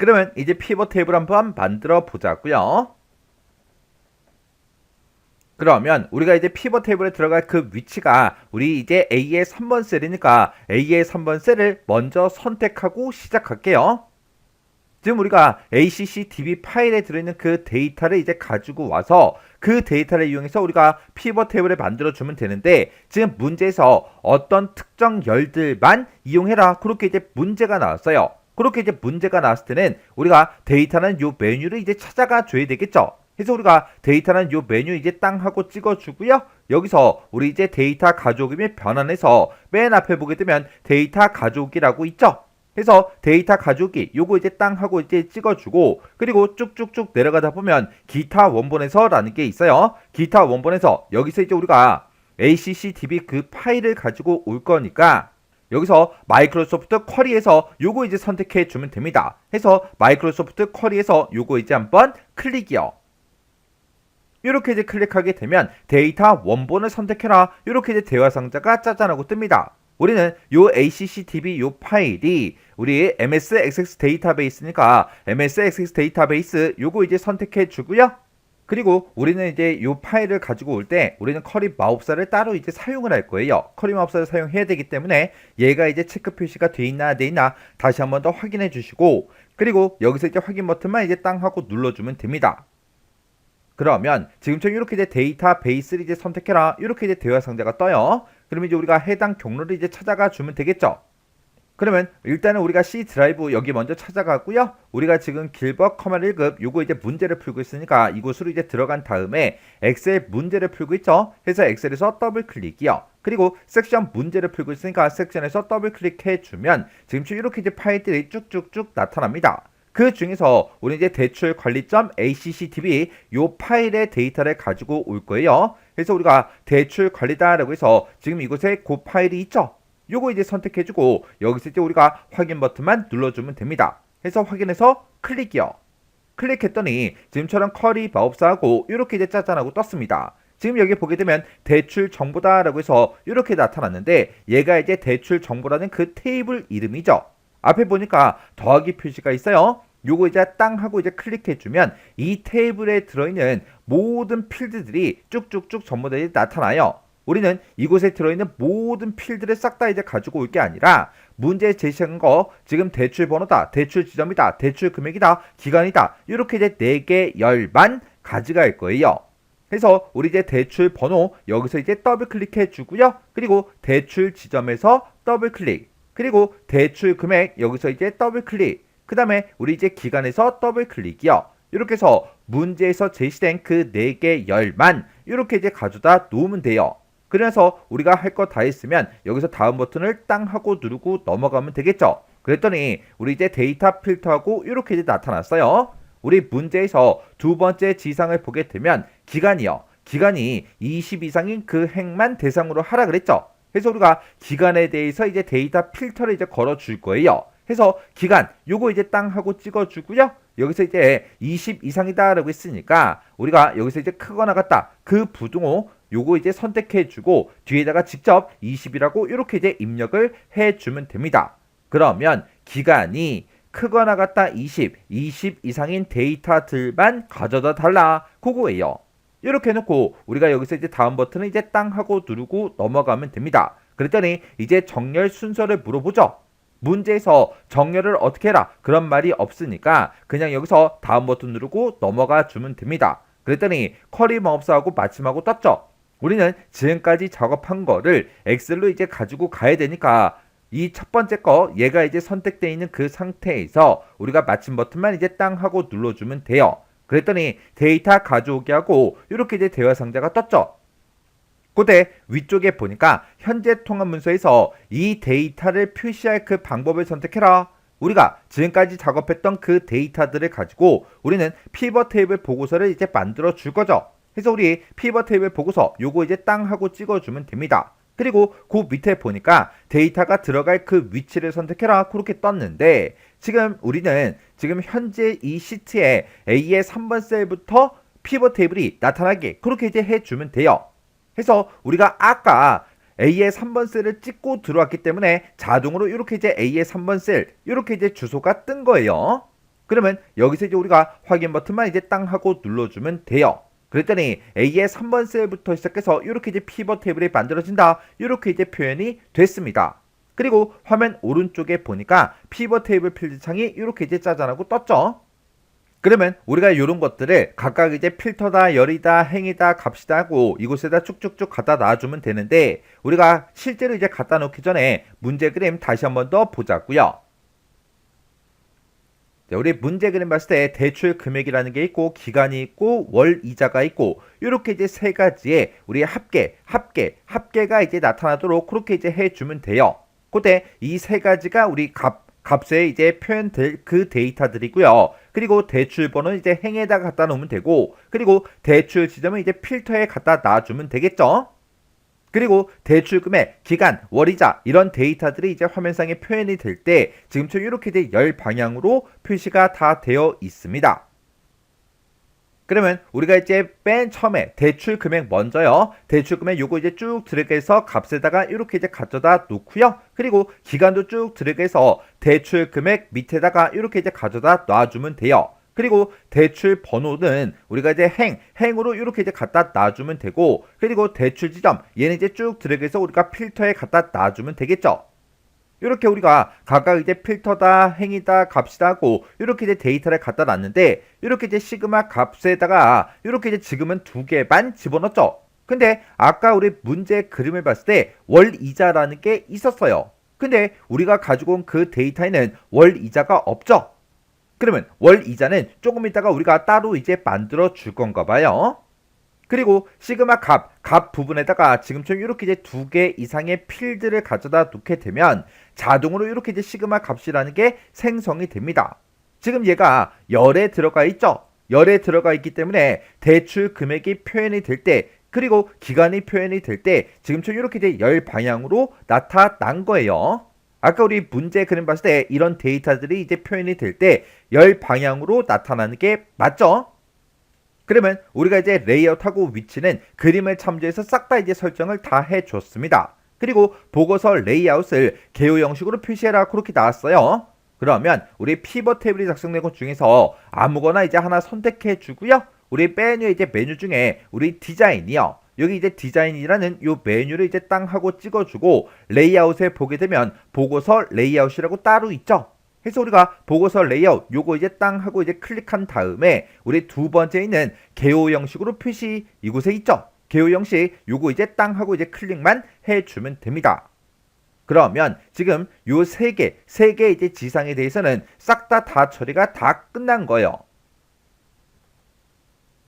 그러면 이제 피벗 테이블 한번 만들어 보자고요. 그러면 우리가 이제 피벗 테이블에 들어갈 그 위치가 우리 이제 A의 3번 셀이니까 A의 3번 셀을 먼저 선택하고 시작할게요. 지금 우리가 ACCDB 파일에 들어있는 그 데이터를 이제 가지고 와서 그 데이터를 이용해서 우리가 피벗 테이블을 만들어 주면 되는데, 지금 문제에서 어떤 특정 열들만 이용해라 그렇게 이제 문제가 나왔어요. 그렇게 이제 문제가 나왔을 때는 우리가 데이터는 요 메뉴를 이제 찾아가 줘야 되겠죠. 그래서 우리가 데이터는 요 메뉴 이제 땅 하고 찍어 주고요. 여기서 우리 이제 데이터 가져오기 및 변환해서 맨 앞에 보게 되면 데이터 가져오기라고 있죠. 그래서 데이터 가져오기 요거 이제 땅 하고 이제 찍어주고, 그리고 쭉쭉쭉 내려가다 보면 기타 원본에서 라는 게 있어요. 기타 원본에서 여기서 이제 우리가 ACCDB 그 파일을 가지고 올 거니까 여기서 마이크로소프트 쿼리에서 요거 이제 선택해 주면 됩니다. 해서 마이크로소프트 쿼리에서 요거 이제 한번 클릭이요. 이렇게 이제 클릭하게 되면 데이터 원본을 선택해라 이렇게 이제 대화 상자가 짜잔하고 뜹니다. 우리는 요 ACCDB 요 파일이 우리 MS 액세스 데이터베이스니까 MS 액세스 데이터베이스 요거 이제 선택해 주고요. 그리고 우리는 이제 요 파일을 가지고 올 때 우리는 커리 마법사를 따로 이제 사용을 할 거예요. 커리 마법사를 사용해야 되기 때문에 얘가 이제 체크 표시가 돼 있나 안 돼 있나 다시 한번 더 확인해 주시고, 그리고 여기서 이제 확인 버튼만 이제 땅 하고 눌러주면 됩니다. 그러면 지금처럼 이렇게 이제 데이터베이스를 이제 선택해라 이렇게 이제 대화 상자가 떠요. 그러면 이제 우리가 해당 경로를 이제 찾아가 주면 되겠죠. 그러면 일단은 우리가 C 드라이브 여기 먼저 찾아가고요. 우리가 지금 길벗 커마 1급 요거 이제 문제를 풀고 있으니까 이곳으로 이제 들어간 다음에 엑셀 문제를 풀고 있죠. 해서 엑셀에서 더블 클릭이요. 그리고 섹션 문제를 풀고 있으니까 섹션에서 더블 클릭해 주면 지금처럼 이렇게 이제 파일들이 쭉쭉쭉 나타납니다. 그 중에서 우리 이제 대출 관리점 ACCDB 요 파일의 데이터를 가지고 올 거예요. 그래서 우리가 대출 관리다라고 해서 지금 이곳에 그 파일이 있죠. 요거 이제 선택해주고 여기서 이제 우리가 확인 버튼만 눌러주면 됩니다. 해서 확인해서 클릭이요. 클릭했더니 지금처럼 커리 마법사하고 이렇게 이제 짜잔하고 떴습니다. 지금 여기 보게 되면 대출 정보다라고 해서 이렇게 나타났는데 얘가 이제 대출 정보라는 그 테이블 이름이죠. 앞에 보니까 더하기 표시가 있어요. 요거 이제 땅 하고 이제 클릭해주면 이 테이블에 들어있는 모든 필드들이 쭉쭉쭉 전부 다 나타나요. 우리는 이곳에 들어있는 모든 필드를 싹 다 이제 가지고 올 게 아니라 문제 제시한 거 지금 대출 번호다, 대출 지점이다, 대출 금액이다, 기간이다 이렇게 이제 4개 열만 가져갈 거예요. 그래서 우리 이제 대출 번호 여기서 이제 더블 클릭해 주고요. 그리고 대출 지점에서 더블 클릭, 그리고 대출 금액 여기서 이제 더블 클릭, 그 다음에 우리 이제 기간에서 더블 클릭이요. 이렇게 해서 문제에서 제시된 그 4개 열만 이렇게 이제 가져다 놓으면 돼요. 그래서 우리가 할 거 다 했으면 여기서 다음 버튼을 땅 하고 누르고 넘어가면 되겠죠. 그랬더니 우리 이제 데이터 필터하고 이렇게 이제 나타났어요. 우리 문제에서 두 번째 지상을 보게 되면 기간이요. 기간이 20 이상인 그 행만 대상으로 하라 그랬죠. 그래서 우리가 기간에 대해서 이제 데이터 필터를 이제 걸어 줄 거예요. 해서 기간 요거 이제 땅 하고 찍어 주고요. 여기서 이제 20 이상이다라고 했으니까 우리가 여기서 이제 크거나 같다 그 부등호 요거 이제 선택해 주고 뒤에다가 직접 20이라고 이렇게 이제 입력을 해 주면 됩니다. 그러면 기간이 크거나 같다 20 이상인 데이터들만 가져다 달라 그거예요. 이렇게 해놓고 우리가 여기서 이제 다음 버튼을 이제 땅 하고 누르고 넘어가면 됩니다. 그랬더니 이제 정렬 순서를 물어보죠. 문제에서 정렬을 어떻게 해라 그런 말이 없으니까 그냥 여기서 다음 버튼 누르고 넘어가 주면 됩니다. 그랬더니 쿼리 마법사하고 마침하고 떴죠. 우리는 지금까지 작업한 거를 엑셀로 이제 가지고 가야 되니까 이 첫 번째 거 얘가 이제 선택되어 있는 그 상태에서 우리가 마침 버튼만 이제 땅 하고 눌러주면 돼요. 그랬더니 데이터 가져오기 하고 이렇게 이제 대화 상자가 떴죠. 그때 위쪽에 보니까 현재 통합 문서에서 이 데이터를 표시할 그 방법을 선택해라. 우리가 지금까지 작업했던 그 데이터들을 가지고 우리는 피벗 테이블 보고서를 이제 만들어 줄 거죠. 그래서 우리 피벗 테이블 보고서 요거 이제 땅 하고 찍어주면 됩니다. 그리고 그 밑에 보니까 데이터가 들어갈 그 위치를 선택해라 그렇게 떴는데 지금 우리는 지금 현재 이 시트에 A의 3번 셀부터 피벗 테이블이 나타나게 그렇게 이제 해주면 돼요. 그래서 우리가 아까 A의 3번 셀을 찍고 들어왔기 때문에 자동으로 이렇게 이제 A의 3번 셀 이렇게 이제 주소가 뜬 거예요. 그러면 여기서 이제 우리가 확인 버튼만 이제 땅 하고 눌러주면 돼요. 그랬더니 A의 3번 셀부터 시작해서 이렇게 이제 피벗 테이블이 만들어진다. 이렇게 이제 표현이 됐습니다. 그리고 화면 오른쪽에 보니까 피벗 테이블 필드 창이 이렇게 이제 짜잔하고 떴죠. 그러면 우리가 이런 것들을 각각 이제 필터다, 열이다, 행이다, 값이다 하고 이곳에다 쭉쭉쭉 갖다 놔주면 되는데 우리가 실제로 이제 갖다 놓기 전에 문제 그림 다시 한번 더 보자고요. 우리 문제 그림 봤을 때 대출 금액이라는 게 있고 기간이 있고 월 이자가 있고 이렇게 이제 세 가지의 우리 합계가 이제 나타나도록 그렇게 이제 해주면 돼요. 그때 이 세 가지가 우리 값에 이제 표현될 그 데이터들이고요. 그리고 대출 번호는 이제 행에다 갖다 놓으면 되고 그리고 대출 지점은 이제 필터에 갖다 놔주면 되겠죠. 그리고 대출 금액, 기간, 월이자 이런 데이터들이 이제 화면상에 표현이 될 때 지금처럼 이렇게 이제 열 방향으로 표시가 다 되어 있습니다. 그러면 우리가 이제 맨 처음에 대출 금액 먼저요. 대출 금액 요거 이제 쭉 드래그해서 값에다가 이렇게 이제 가져다 놓고요. 그리고 기간도 쭉 드래그해서 대출 금액 밑에다가 이렇게 이제 가져다 놔주면 돼요. 그리고 대출 번호는 우리가 이제 행으로 이렇게 이제 갖다 놔주면 되고 그리고 대출 지점 얘는 이제 쭉 드래그해서 우리가 필터에 갖다 놔주면 되겠죠. 이렇게 우리가 각각 이제 필터다, 행이다, 값이다 하고 이렇게 이제 데이터를 갖다 놨는데 이렇게 이제 시그마 값에다가 이렇게 이제 지금은 두 개만 집어넣었죠. 근데 아까 우리 문제 그림을 봤을 때 월 이자라는 게 있었어요. 근데 우리가 가지고 온 그 데이터에는 월 이자가 없죠. 그러면 월 이자는 조금 있다가 우리가 따로 이제 만들어 줄 건가 봐요. 그리고 시그마 값 부분에다가 지금처럼 이렇게 이제 두 개 이상의 필드를 가져다 놓게 되면 자동으로 이렇게 이제 시그마 값이라는 게 생성이 됩니다. 지금 얘가 열에 들어가 있죠. 열에 들어가 있기 때문에 대출 금액이 표현이 될 때 그리고 기간이 표현이 될 때 지금처럼 이렇게 이제 열 방향으로 나타난 거예요. 아까 우리 문제 그림 봤을 때 이런 데이터들이 이제 표현이 될 때 열 방향으로 나타나는 게 맞죠? 그러면 우리가 이제 레이아웃하고 위치는 그림을 참조해서 싹 다 이제 설정을 다 해줬습니다. 그리고 보고서 레이아웃을 개요 형식으로 표시해라 그렇게 나왔어요. 그러면 우리 피벗 테이블이 작성된 것 중에서 아무거나 이제 하나 선택해 주고요. 우리 메뉴에 이제 메뉴 중에 우리 디자인이요. 여기 이제 디자인이라는 요 메뉴를 이제 땅 하고 찍어주고 레이아웃에 보게 되면 보고서 레이아웃이라고 따로 있죠. 그래서 우리가 보고서 레이아웃 요거 이제 땅 하고 이제 클릭한 다음에 우리 두 번째 있는 개요 형식으로 표시 이곳에 있죠. 개요 형식 요거 이제 땅 하고 이제 클릭만 해주면 됩니다. 그러면 지금 요 세 개 이제 지상에 대해서는 싹 다 처리가 다 끝난 거예요.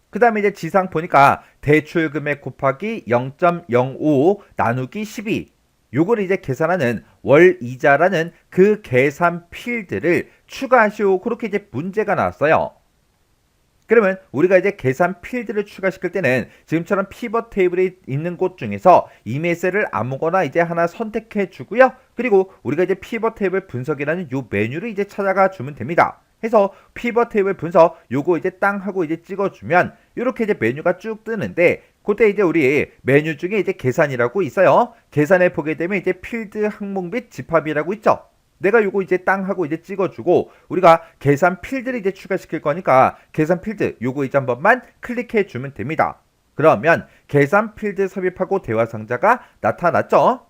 그 다음에 이제 지상 보니까 대출 금액 곱하기 0.05 나누기 12 요거를 이제 계산하는 월 이자라는 그 계산 필드를 추가하시오. 그렇게 이제 문제가 나왔어요. 그러면 우리가 이제 계산 필드를 추가시킬 때는 지금처럼 피벗 테이블이 있는 곳 중에서 이메일 셀을 아무거나 이제 하나 선택해 주고요. 그리고 우리가 이제 피벗 테이블 분석이라는 요 메뉴를 이제 찾아가 주면 됩니다. 해서 피벗 테이블 분석 요거 이제 땅 하고 이제 찍어주면 이렇게 이제 메뉴가 쭉 뜨는데 그때 이제 우리 메뉴 중에 이제 계산이라고 있어요. 계산해 보게 되면 이제 필드 항목 및 집합이라고 있죠. 내가 요거 이제 땅 하고 이제 찍어주고 우리가 계산 필드를 이제 추가시킬 거니까 계산 필드 요거 이제 한 번만 클릭해 주면 됩니다. 그러면 계산 필드 삽입하고 대화 상자가 나타났죠.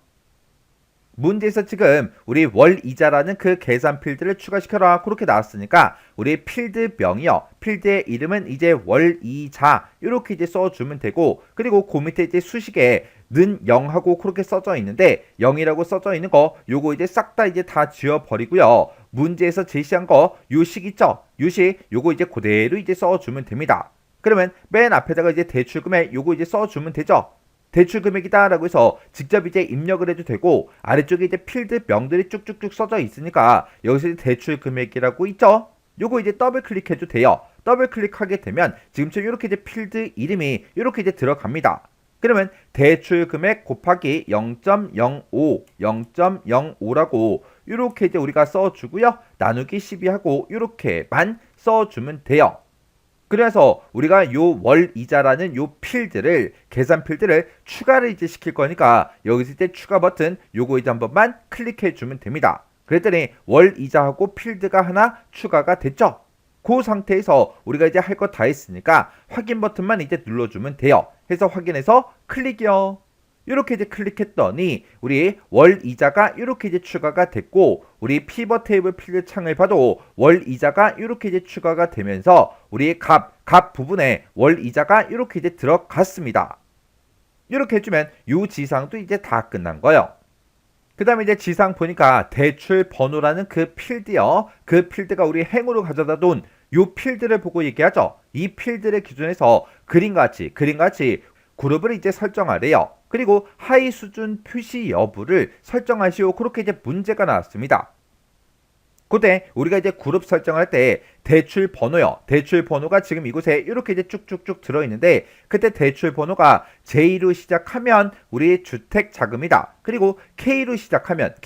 문제에서 지금 우리 월 이자라는 그 계산 필드를 추가시켜라 그렇게 나왔으니까 우리 필드명이요. 필드의 이름은 이제 월 이자 이렇게 이제 써주면 되고 그리고 그 밑에 이제 수식에 는 0하고 그렇게 써져 있는데 0이라고 써져 있는 거 요거 이제 싹 다 이제 다 지워버리고요. 문제에서 제시한 거 요식 있죠? 요식 요거 이제 그대로 이제 써주면 됩니다. 그러면 맨 앞에다가 이제 대출금액 요거 이제 써주면 되죠. 대출 금액이다 라고 해서 직접 이제 입력을 해도 되고 아래쪽에 이제 필드 명들이 쭉쭉쭉 써져 있으니까 여기서 대출 금액이라고 있죠. 요거 이제 더블 클릭해도 돼요. 더블 클릭하게 되면 지금처럼 이렇게 이제 필드 이름이 이렇게 이제 들어갑니다. 그러면 대출 금액 곱하기 0.05라고 이렇게 이제 우리가 써주고요. 나누기 12하고 이렇게만 써주면 돼요. 그래서 우리가 요 월 이자라는 요 필드를 계산 필드를 추가를 이제 시킬 거니까 여기서 이제 추가 버튼 요거 이제 한 번만 클릭해 주면 됩니다. 그랬더니 월 이자하고 필드가 하나 추가가 됐죠. 그 상태에서 우리가 이제 할 거 다 했으니까 확인 버튼만 이제 눌러주면 돼요. 해서 확인해서 클릭이요. 이렇게 이제 클릭했더니 우리 월 이자가 이렇게 이제 추가가 됐고, 우리 피벗 테이블 필드 창을 봐도 월 이자가 이렇게 이제 추가가 되면서 우리 값 부분에 월 이자가 이렇게 이제 들어갔습니다. 이렇게 해주면 이 지상도 이제 다 끝난 거예요. 그 다음에 이제 지상 보니까 대출 번호라는 그 필드요. 그 필드가 우리 행으로 가져다 둔 이 필드를 보고 얘기하죠. 이 필드를 기준해서 그림같이 그룹을 이제 설정하래요. 그리고 하위 수준 표시 여부를 설정하시오. 그렇게 이제 문제가 나왔습니다. 그때 우리가 이제 그룹 설정할 때 대출 번호요. 대출 번호가 지금 이곳에 이렇게 이제 쭉쭉쭉 들어있는데, 그때 대출 번호가 J로 시작하면 우리 주택 자금이다. 그리고 K로 시작하면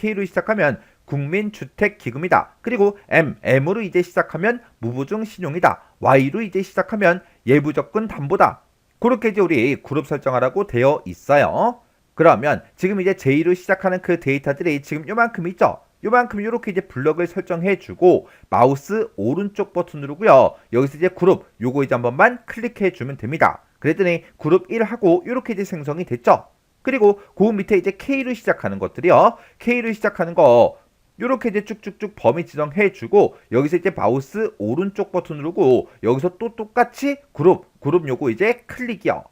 국민주택기금이다. 그리고 M으로 이제 시작하면 무보증 신용이다. Y로 이제 시작하면 예부접근 담보다. 그렇게 이제 우리 그룹 설정하라고 되어 있어요. 그러면 지금 이제 J로 시작하는 그 데이터들이 지금 요만큼 있죠? 요만큼 이렇게 이제 블럭을 설정해주고 마우스 오른쪽 버튼 누르고요. 여기서 이제 그룹 요거 이제 한 번만 클릭해주면 됩니다. 그랬더니 그룹 1하고 이렇게 이제 생성이 됐죠? 그리고 그 밑에 이제 K로 시작하는 것들이요. K로 시작하는 거 요렇게 이제 쭉쭉쭉 범위 지정해주고 여기서 이제 마우스 오른쪽 버튼 누르고 여기서 또 똑같이 그룹 요거 이제 클릭이요.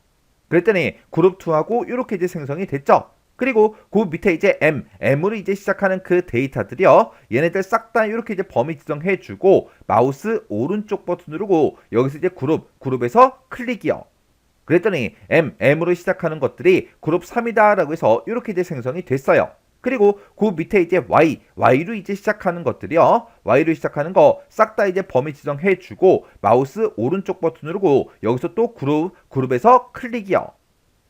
그랬더니 그룹 2하고 이렇게 이제 생성이 됐죠. 그리고 그 밑에 이제 M으로 이제 시작하는 그 데이터들이요. 얘네들 싹 다 이렇게 이제 범위 지정해주고 마우스 오른쪽 버튼 누르고 여기서 이제 그룹에서 클릭이요. 그랬더니 M으로 시작하는 것들이 그룹 3이다라고 해서 이렇게 이제 생성이 됐어요. 그리고 그 밑에 이제 Y로 이제 시작하는 것들이요. Y로 시작하는 거 싹 다 이제 범위 지정해주고 마우스 오른쪽 버튼 누르고 여기서 또 그룹에서 클릭이요.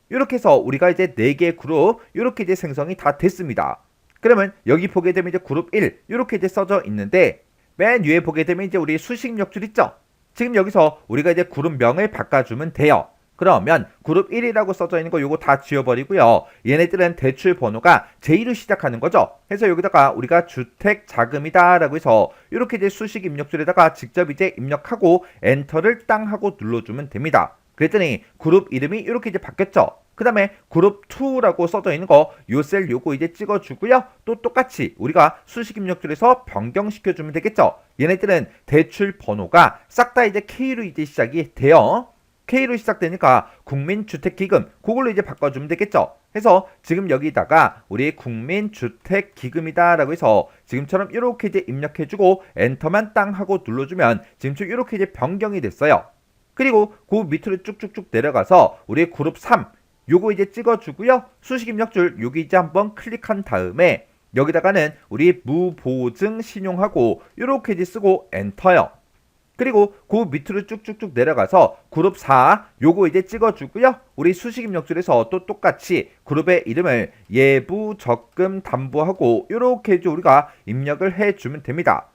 이렇게 해서 우리가 이제 4개의 그룹 이렇게 이제 생성이 다 됐습니다. 그러면 여기 보게 되면 이제 그룹 1 이렇게 이제 써져 있는데 맨 위에 보게 되면 이제 우리 수식 역줄 있죠? 지금 여기서 우리가 이제 그룹명을 바꿔주면 돼요. 그러면 그룹 1이라고 써져 있는 거 요거 다 지워버리고요. 얘네들은 대출 번호가 J로 시작하는 거죠. 해서 여기다가 우리가 주택 자금이다 라고 해서 이렇게 이제 수식 입력줄에다가 직접 이제 입력하고 엔터를 땅 하고 눌러주면 됩니다. 그랬더니 그룹 이름이 이렇게 이제 바뀌었죠. 그 다음에 그룹 2라고 써져 있는 거 요 셀 요거 이제 찍어주고요. 또 똑같이 우리가 수식 입력줄에서 변경시켜주면 되겠죠. 얘네들은 대출 번호가 싹 다 이제 K로 이제 시작이 돼요. K로 시작되니까 국민주택기금 그걸로 이제 바꿔주면 되겠죠. 해서 지금 여기다가 우리 국민주택기금이다 라고 해서 지금처럼 이렇게 이제 입력해주고 엔터만 땅 하고 눌러주면 지금처럼 이렇게 이제 변경이 됐어요. 그리고 그 밑으로 쭉쭉쭉 내려가서 우리 그룹 3 요거 이제 찍어주고요. 수식 입력줄 여기 이제 한번 클릭한 다음에 여기다가는 우리 무보증 신용하고 이렇게 이제 쓰고 엔터요. 그리고 그 밑으로 쭉쭉쭉 내려가서 그룹 4 요거 이제 찍어주고요. 우리 수식 입력줄에서 또 똑같이 그룹의 이름을 예부 적금 담보하고 이렇게 이제 우리가 입력을 해주면 됩니다.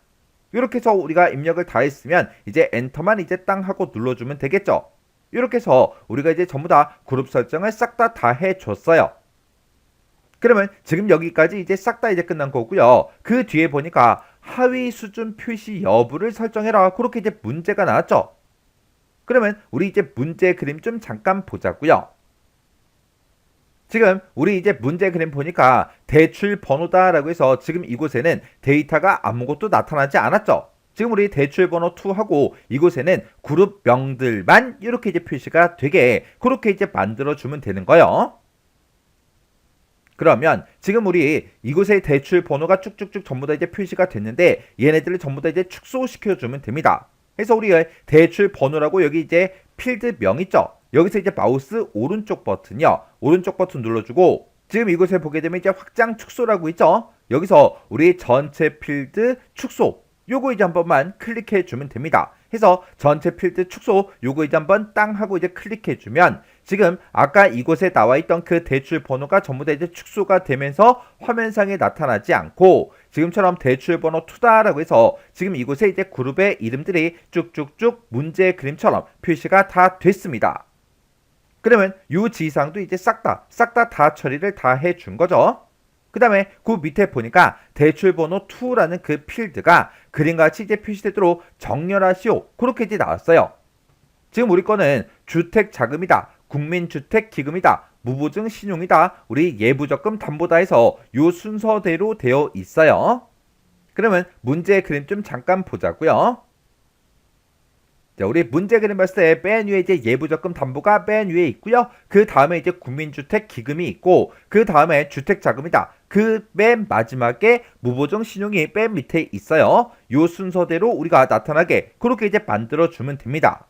이렇게 해서 우리가 입력을 다 했으면 이제 엔터만 이제 땅 하고 눌러주면 되겠죠. 이렇게 해서 우리가 이제 전부 다 그룹 설정을 싹 다 해줬어요. 그러면 지금 여기까지 이제 싹 다 이제 끝난 거고요. 그 뒤에 보니까 하위 수준 표시 여부를 설정해라. 그렇게 이제 문제가 나왔죠. 그러면 우리 이제 문제 그림 좀 잠깐 보자고요. 지금 우리 이제 문제 그림 보니까 대출 번호다라고 해서 지금 이곳에는 데이터가 아무것도 나타나지 않았죠. 지금 우리 대출 번호 2하고 이곳에는 그룹명들만 이렇게 이제 표시가 되게 그렇게 이제 만들어주면 되는 거예요. 그러면 지금 우리 이곳에 대출 번호가 쭉쭉쭉 전부 다 이제 표시가 됐는데 얘네들을 전부 다 이제 축소시켜주면 됩니다. 그래서 우리가 대출 번호라고 여기 이제 필드명 있죠. 여기서 이제 마우스 오른쪽 버튼이요. 오른쪽 버튼 눌러주고 지금 이곳에 보게 되면 이제 확장 축소라고 있죠. 여기서 우리 전체 필드 축소 요거 이제 한 번만 클릭해 주면 됩니다. 해서 전체 필드 축소 요거 이제 한번 땅 하고 이제 클릭해 주면 지금 아까 이곳에 나와 있던 그 대출 번호가 전부 다 이제 축소가 되면서 화면상에 나타나지 않고 지금처럼 대출 번호 2다라고 해서 지금 이곳에 이제 그룹의 이름들이 쭉쭉쭉 문제 그림처럼 표시가 다 됐습니다. 그러면 이 지상도 이제 싹 다 처리를 다 해준 거죠. 그 다음에 그 밑에 보니까 대출번호 2라는 그 필드가 그림같이 이제 표시되도록 정렬하시오. 그렇게 이제 나왔어요. 지금 우리 거는 주택자금이다, 국민주택기금이다, 무보증 신용이다, 우리 예부적금 담보다 해서 요 순서대로 되어 있어요. 그러면 문제 그림 좀 잠깐 보자고요. 자, 우리 문제 그림 봤을 때 맨 위에 이제 예부적금 담보가 맨 위에 있고요. 그 다음에 이제 국민주택 기금이 있고, 그 다음에 주택자금이다. 그 맨 마지막에 무보증 신용이 맨 밑에 있어요. 요 순서대로 우리가 나타나게 그렇게 이제 만들어 주면 됩니다.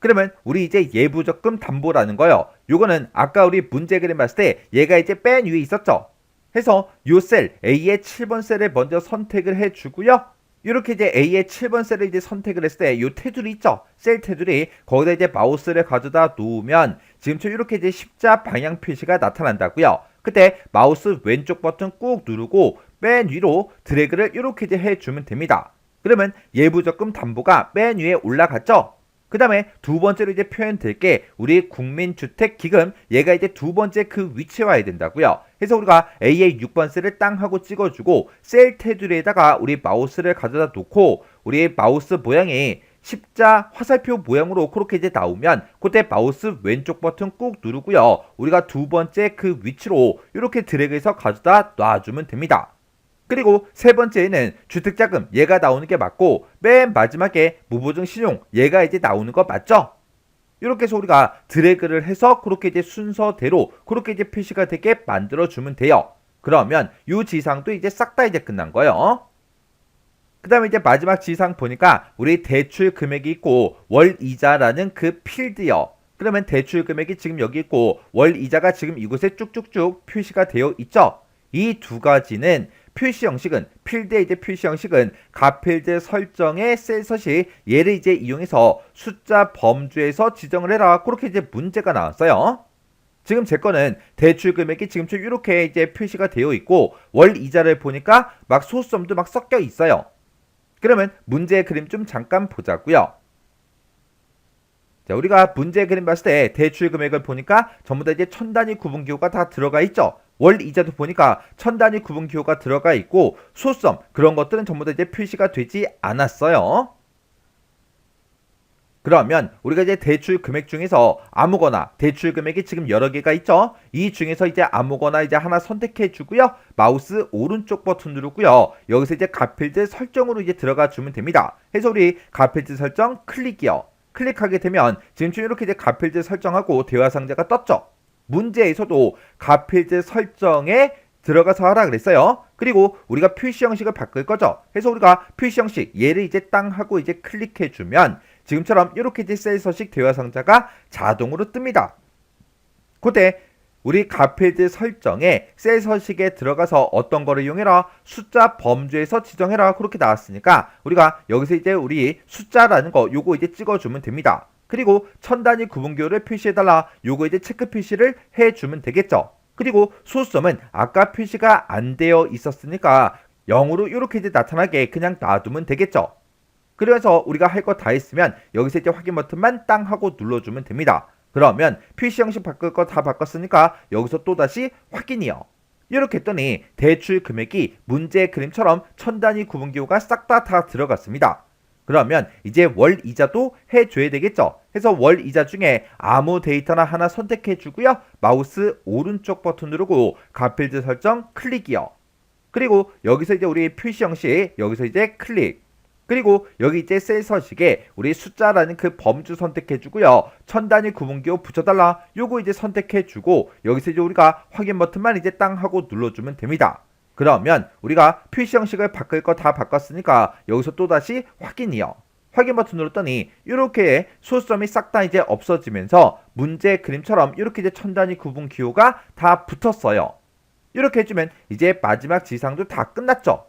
그러면 우리 이제 예부적금 담보라는 거요. 요거는 아까 우리 문제 그림 봤을 때 얘가 이제 맨 위에 있었죠. 해서 요 셀 A의 7번 셀을 먼저 선택을 해주고요. 이렇게 이제 A의 7번 셀을 이제 선택을 했을 때 요 테두리 있죠? 셀 테두리 거기다 이제 마우스를 가져다 놓으면 지금처럼 이렇게 이제 십자 방향 표시가 나타난다고요. 그때 마우스 왼쪽 버튼 꾹 누르고 맨 위로 드래그를 이렇게 이제 해주면 됩니다. 그러면 예부적금 담보가 맨 위에 올라갔죠? 그 다음에 두 번째로 이제 표현될 게 우리 국민주택기금 얘가 이제 두 번째 그 위치에 와야 된다고요. 그래서 우리가 A의 6번 셀을 땅 하고 찍어주고 셀 테두리에다가 우리 마우스를 가져다 놓고 우리 마우스 모양이 십자 화살표 모양으로 그렇게 이제 나오면 그때 마우스 왼쪽 버튼 꾹 누르고요. 우리가 두 번째 그 위치로 이렇게 드래그해서 가져다 놔주면 됩니다. 그리고 세 번째에는 주택자금 얘가 나오는 게 맞고 맨 마지막에 무보증 신용 얘가 이제 나오는 거 맞죠? 이렇게 해서 우리가 드래그를 해서 그렇게 이제 순서대로 그렇게 이제 표시가 되게 만들어 주면 돼요. 그러면 이 지상도 이제 싹 다 이제 끝난 거예요. 그 다음에 이제 마지막 지상 보니까 우리 대출 금액이 있고 월 이자라는 그 필드요. 그러면 대출 금액이 지금 여기 있고 월 이자가 지금 이곳에 쭉쭉쭉 표시가 되어 있죠. 이 두 가지는 표시 형식은 필드의 이제 표시 형식은 가필드 설정의 셀 서식 얘를 이제 이용해서 숫자 범주에서 지정을 해라. 그렇게 이제 문제가 나왔어요. 지금 제 거는 대출 금액이 지금처럼 이렇게 이제 표시가 되어 있고 월 이자를 보니까 막 소수점도 막 섞여 있어요. 그러면 문제 그림 좀 잠깐 보자고요. 자, 우리가 문제 그림 봤을 때 대출 금액을 보니까 전부 다 이제 천 단위 구분 기호가 다 들어가 있죠. 월 이자도 보니까 천 단위 구분 기호가 들어가 있고 소수점 그런 것들은 전부 다 이제 표시가 되지 않았어요. 그러면 우리가 이제 대출 금액 중에서 아무거나 대출 금액이 지금 여러 개가 있죠. 이 중에서 이제 아무거나 이제 하나 선택해 주고요. 마우스 오른쪽 버튼 누르고요. 여기서 이제 가필드 설정으로 이제 들어가 주면 됩니다. 해서 우리 가필드 설정 클릭이요. 클릭하게 되면 지금처럼 이렇게 이제 가필드 설정하고 대화 상자가 떴죠. 문제에서도 가필드 설정에 들어가서 하라 그랬어요. 그리고 우리가 표시 형식을 바꿀 거죠. 그래서 우리가 표시 형식 얘를 이제 땅 하고 이제 클릭해 주면 지금처럼 이렇게 이제 셀 서식 대화 상자가 자동으로 뜹니다. 그때 우리 가필드 설정에 셀 서식에 들어가서 어떤 거를 이용해라? 숫자 범주에서 지정해라. 그렇게 나왔으니까 우리가 여기서 이제 우리 숫자라는 거 요거 이제 찍어주면 됩니다. 그리고 천 단위 구분기호를 표시해달라. 요거 이제 체크 표시를 해주면 되겠죠. 그리고 소수점은 아까 표시가 안 되어 있었으니까 0으로 이렇게 이제 나타나게 그냥 놔두면 되겠죠. 그래서 우리가 할 거 다 했으면 여기서 이제 확인 버튼만 땅 하고 눌러주면 됩니다. 그러면 표시 형식 바꿀 거 다 바꿨으니까 여기서 또다시 확인이요. 이렇게 했더니 대출 금액이 문제 그림처럼 천 단위 구분기호가 싹 다 들어갔습니다. 그러면 이제 월 이자도 해줘야 되겠죠. 해서 월 이자 중에 아무 데이터나 하나 선택해 주고요. 마우스 오른쪽 버튼 누르고 가필드 설정 클릭이요. 그리고 여기서 이제 우리 표시 형식 여기서 이제 클릭. 그리고 여기 이제 셀 서식에 우리 숫자라는 그 범주 선택해 주고요. 천 단위 구분기호 붙여달라. 요거 이제 선택해 주고 여기서 이제 우리가 확인 버튼만 이제 땅 하고 눌러주면 됩니다. 그러면 우리가 표시 형식을 바꿀 거 다 바꿨으니까 여기서 또다시 확인이요. 확인 버튼 눌렀더니 이렇게 소수점이 싹 다 이제 없어지면서 문제 그림처럼 이렇게 이제 천 단위 구분 기호가 다 붙었어요. 이렇게 해주면 이제 마지막 지상도 다 끝났죠.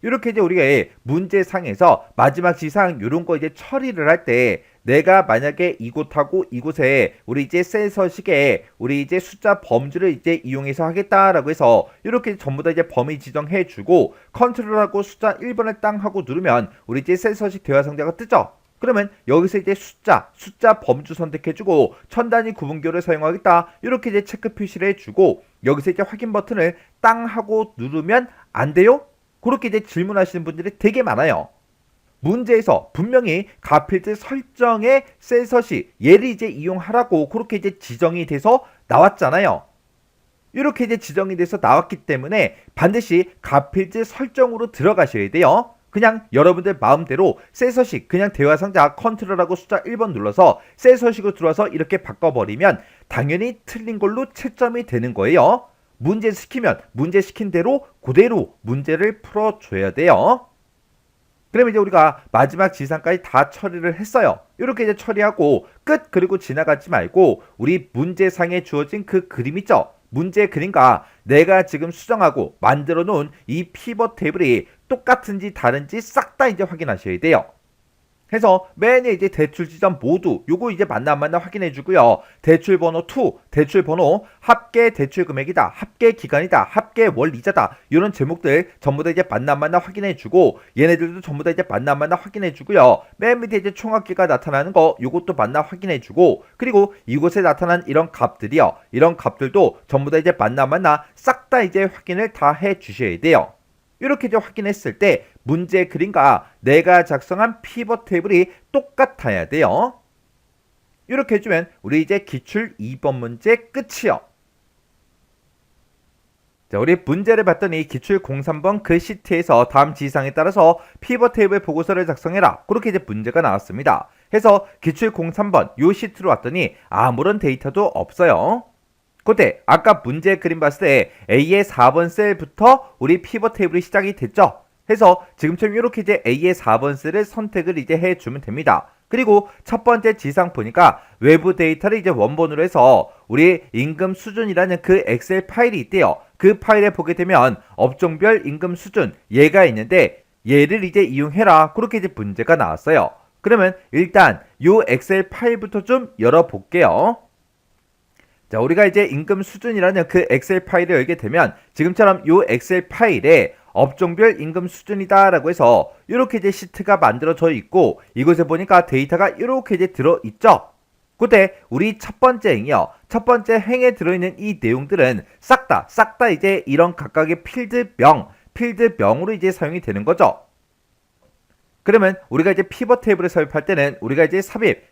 이렇게 이제 우리가 문제상에서 마지막 지상 이런 거 이제 처리를 할 때 내가 만약에 이곳하고 이곳에 우리 이제 셀 서식에 우리 이제 숫자 범주를 이제 이용해서 하겠다라고 해서 이렇게 전부 다 이제 범위 지정해 주고 컨트롤하고 숫자 1번을 땅 하고 누르면 우리 이제 셀 서식 대화 상자가 뜨죠. 그러면 여기서 이제 숫자 범주 선택해주고 천 단위 구분교를 사용하겠다. 이렇게 이제 체크 표시를 해주고 여기서 이제 확인 버튼을 땅 하고 누르면 안 돼요? 그렇게 이제 질문하시는 분들이 되게 많아요. 문제에서 분명히 가필드 설정의 셀서시 얘를 이제 이용하라고 그렇게 이제 지정이 돼서 나왔잖아요. 이렇게 이제 지정이 돼서 나왔기 때문에 반드시 가필드 설정으로 들어가셔야 돼요. 그냥 여러분들 마음대로 셀서식 그냥 대화상자 컨트롤하고 숫자 1번 눌러서 셀서식으로 들어와서 이렇게 바꿔버리면 당연히 틀린 걸로 채점이 되는 거예요. 문제 시키면 문제 시킨 대로 그대로 문제를 풀어줘야 돼요. 그러면 이제 우리가 마지막 지상까지 다 처리를 했어요. 이렇게 이제 처리하고 끝. 그리고 지나가지 말고 우리 문제상에 주어진 그 그림 있죠? 문제 그림과 내가 지금 수정하고 만들어 놓은 이 피벗 테이블이 똑같은지 다른지 싹 다 이제 확인하셔야 돼요. 해서 맨 위에 이제 대출 지점 모두 요거 이제 맞나 안 맞나 확인해 주고요. 대출 번호 2, 대출 번호, 합계 대출 금액이다, 합계 기간이다, 합계 월 이자다. 이런 제목들 전부 다 이제 맞나 안 맞나 확인해 주고 얘네들도 전부 다 이제 맞나 안 맞나 확인해 주고요. 맨 밑에 이제 총합계가 나타나는 거 요것도 맞나 확인해 주고 그리고 이곳에 나타난 이런 값들이요. 이런 값들도 전부 다 이제 맞나 안 맞나 싹 다 이제 확인을 다 해 주셔야 돼요. 이렇게 이제 확인했을 때 문제 그림과 내가 작성한 피벗 테이블이 똑같아야 돼요. 이렇게 해주면 우리 이제 기출 2번 문제 끝이요. 자, 우리 문제를 봤더니 기출 03번 그 시트에서 다음 지시사항에 따라서 피벗 테이블 보고서를 작성해라. 그렇게 이제 문제가 나왔습니다. 해서 기출 03번 요 시트로 왔더니 아무런 데이터도 없어요. 그때 아까 문제 그림 봤을 때 A의 4번 셀부터 우리 피벗 테이블이 시작이 됐죠. 해서 지금처럼 이렇게 이제 A의 4번 셀을 선택을 이제 해주면 됩니다. 그리고 첫 번째 지상 보니까 외부 데이터를 이제 원본으로 해서 우리 임금 수준이라는 그 엑셀 파일이 있대요. 그 파일에 보게 되면 업종별 임금 수준 얘가 있는데 얘를 이제 이용해라. 그렇게 이제 문제가 나왔어요. 그러면 일단 요 엑셀 파일부터 좀 열어볼게요. 자, 우리가 이제 임금 수준이라는 그 엑셀 파일을 열게 되면 지금처럼 요 엑셀 파일에 업종별 임금 수준이다 라고 해서 이렇게 이제 시트가 만들어져 있고 이곳에 보니까 데이터가 이렇게 이제 들어있죠. 그때 우리 첫 번째 행이요. 첫 번째 행에 들어있는 이 내용들은 싹 다 이제 이런 각각의 필드명으로 이제 사용이 되는 거죠. 그러면 우리가 이제 피벗 테이블을 삽입할 때는 우리가 이제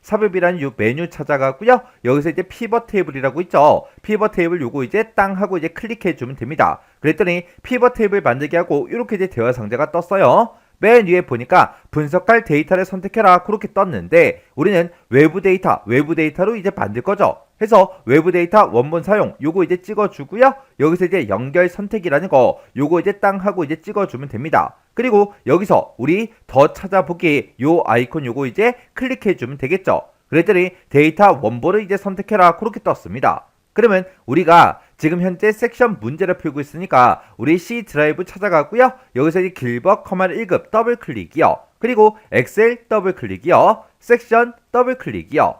삽입이라는 요 메뉴 찾아가고요. 여기서 이제 피벗 테이블이라고 있죠. 피벗 테이블 요거 이제 땅 하고 이제 클릭해 주면 됩니다. 그랬더니 피벗 테이블 만들기 하고 이렇게 이제 대화 상자가 떴어요. 맨 위에 보니까 분석할 데이터를 선택해라 그렇게 떴는데 우리는 외부 데이터로 이제 만들 거죠. 해서 외부 데이터 원본 사용 요거 이제 찍어주고요. 여기서 이제 연결 선택이라는 거 요거 이제 땅 하고 이제 찍어주면 됩니다. 그리고 여기서 우리 더 찾아보기 요 아이콘 요거 이제 클릭해주면 되겠죠. 그랬더니 데이터 원본을 이제 선택해라 그렇게 떴습니다. 그러면 우리가 지금 현재 섹션 문제를 풀고 있으니까 우리 C 드라이브 찾아가고요. 여기서 이 길벗 커마를 1급 더블 클릭이요. 그리고 엑셀 더블 클릭이요. 섹션 더블 클릭이요.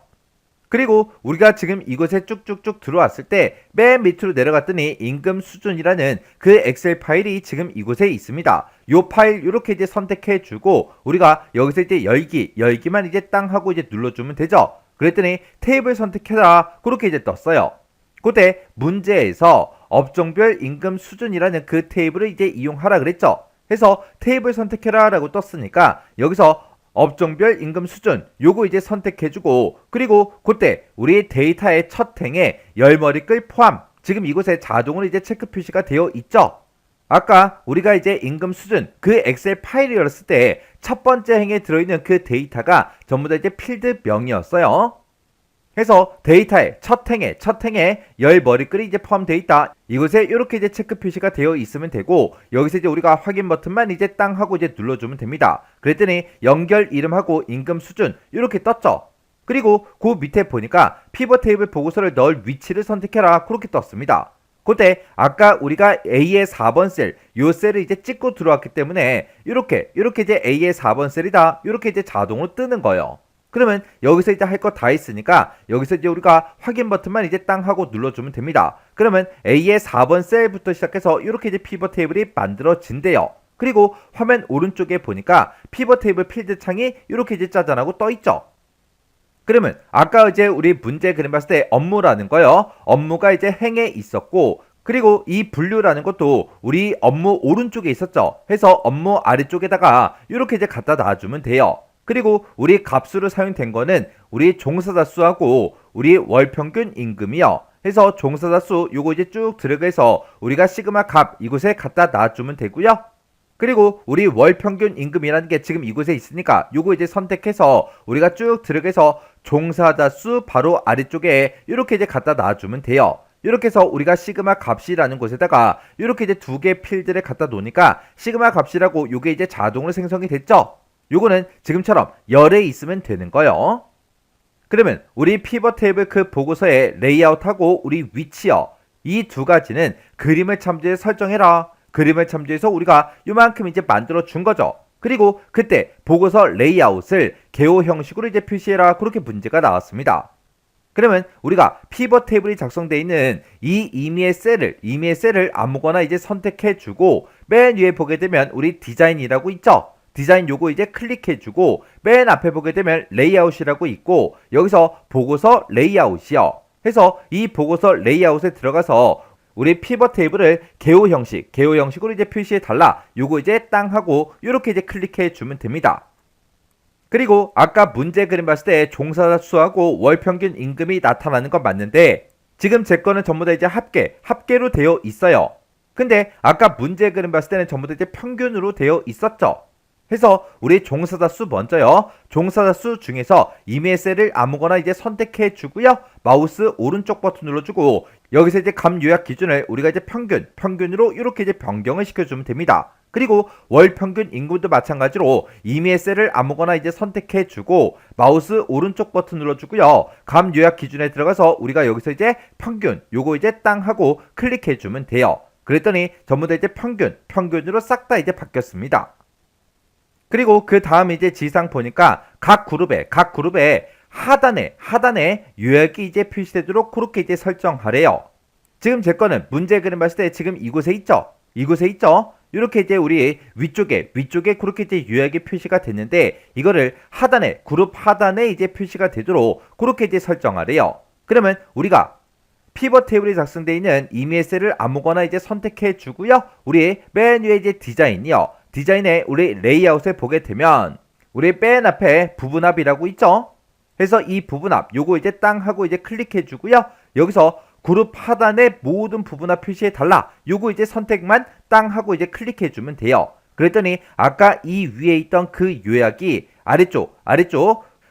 그리고 우리가 지금 이곳에 쭉쭉쭉 들어왔을 때 맨 밑으로 내려갔더니 임금 수준이라는 그 엑셀 파일이 지금 이곳에 있습니다. 요 파일 이렇게 이제 선택해 주고 우리가 여기서 이제 열기만 이제 땅 하고 이제 눌러주면 되죠. 그랬더니 테이블 선택해라 그렇게 이제 떴어요. 그때 문제에서 업종별 임금 수준이라는 그 테이블을 이제 이용하라 그랬죠. 해서 테이블 선택해라 라고 떴으니까 여기서 업종별 임금 수준 요거 이제 선택해주고 그리고 그때 우리 데이터의 첫 행에 열머리글 포함 지금 이곳에 자동으로 이제 체크 표시가 되어 있죠. 아까 우리가 이제 임금 수준 그 엑셀 파일을 열었을 때 첫 번째 행에 들어있는 그 데이터가 전부 다 이제 필드명이었어요. 해서 데이터의 첫 행에 열 머리글이 이제 포함되어 있다. 이곳에 이렇게 이제 체크 표시가 되어 있으면 되고 여기서 이제 우리가 확인 버튼만 이제 땅 하고 이제 눌러주면 됩니다. 그랬더니 연결 이름하고 임금 수준 이렇게 떴죠. 그리고 그 밑에 보니까 피벗 테이블 보고서를 넣을 위치를 선택해라 그렇게 떴습니다. 그때 아까 우리가 A의 4번 셀, 요 셀을 이제 찍고 들어왔기 때문에 이렇게 이제 A의 4번 셀이다. 이렇게 이제 자동으로 뜨는 거예요. 그러면 여기서 이제 할 거 다 있으니까 여기서 이제 우리가 확인 버튼만 이제 땅 하고 눌러주면 됩니다. 그러면 A의 4번 셀부터 시작해서 이렇게 이제 피벗 테이블이 만들어진대요. 그리고 화면 오른쪽에 보니까 피벗 테이블 필드 창이 이렇게 이제 짜잔하고 떠 있죠. 그러면 아까 이제 우리 문제 그림 봤을 때 업무라는 거요. 업무가 이제 행에 있었고, 그리고 이 분류라는 것도 우리 업무 오른쪽에 있었죠. 해서 업무 아래쪽에다가 이렇게 이제 갖다 놔주면 돼요. 그리고 우리 값으로 사용된 거는 우리 종사자 수하고 우리 월평균 임금이요. 해서 종사자 수 요거 이제 쭉 들어가서 우리가 시그마 값 이곳에 갖다 놔주면 되고요. 그리고 우리 월평균 임금이라는 게 지금 이곳에 있으니까 요거 이제 선택해서 우리가 쭉 들어가서 종사자 수 바로 아래쪽에 이렇게 이제 갖다 놔주면 돼요. 이렇게 해서 우리가 시그마 값이라는 곳에다가 이렇게 이제 두 개 필드를 갖다 놓으니까 시그마 값이라고 요게 이제 자동으로 생성이 됐죠. 요거는 지금처럼 열에 있으면 되는 거예요. 그러면 우리 피벗 테이블 그 보고서의 레이아웃하고 우리 위치요. 이 두 가지는 그림을 참조해서 설정해라. 그림을 참조해서 우리가 요만큼 이제 만들어 준 거죠. 그리고 그때 보고서 레이아웃을 개호 형식으로 이제 표시해라. 그렇게 문제가 나왔습니다. 그러면 우리가 피벗 테이블이 작성되어 있는 이 임의의 셀을 아무거나 이제 선택해 주고 맨 위에 보게 되면 우리 디자인이라고 있죠. 디자인 요거 이제 클릭해 주고 맨 앞에 보게 되면 레이아웃이라고 있고 여기서 보고서 레이아웃이요. 해서 이 보고서 레이아웃에 들어가서 우리 피벗 테이블을 개호 형식으로 이제 표시해 달라. 요거 이제 땅 하고 요렇게 이제 클릭해 주면 됩니다. 그리고 아까 문제 그림 봤을 때 종사자 수하고 월평균 임금이 나타나는 건 맞는데 지금 제 거는 전부 다 이제 합계로 되어 있어요. 근데 아까 문제 그림 봤을 때는 전부 다 이제 평균으로 되어 있었죠. 해서 우리 종사자 수 먼저요. 종사자 수 중에서 임의의 셀을 아무거나 이제 선택해 주고요. 마우스 오른쪽 버튼 눌러주고 여기서 이제 값 요약 기준을 우리가 이제 평균으로 이렇게 이제 변경을 시켜주면 됩니다. 그리고 월 평균 임금도 마찬가지로 임의의 셀을 아무거나 이제 선택해 주고 마우스 오른쪽 버튼 눌러주고요. 값 요약 기준에 들어가서 우리가 여기서 이제 평균 요거 이제 땅 하고 클릭해 주면 돼요. 그랬더니 전부 다 이제 평균으로 싹 다 이제 바뀌었습니다. 그리고 그 다음 이제 지상 보니까 각 그룹에 하단에 요약이 이제 표시되도록 그렇게 이제 설정하래요. 지금 제 거는 문제 그림 봤을 때 지금 이곳에 있죠. 이렇게 이제 우리 위쪽에 그렇게 이제 요약이 표시가 됐는데 이거를 그룹 하단에 이제 표시가 되도록 그렇게 이제 설정하래요. 그러면 우리가 피벗 테이블이 작성되어 있는 임의의 셀을 아무거나 이제 선택해 주고요. 우리 맨 위에 이제 디자인에 우리 레이아웃에 보게 되면 우리 맨 앞에 부분합이라고 있죠. 그래서 이 부분합 요거 이제 땅 하고 이제 클릭해 주고요. 여기서 그룹 하단에 모든 부분합 표시해 달라. 요거 이제 선택만 땅 하고 이제 클릭해 주면 돼요. 그랬더니 아까 이 위에 있던 그 요약이 아래쪽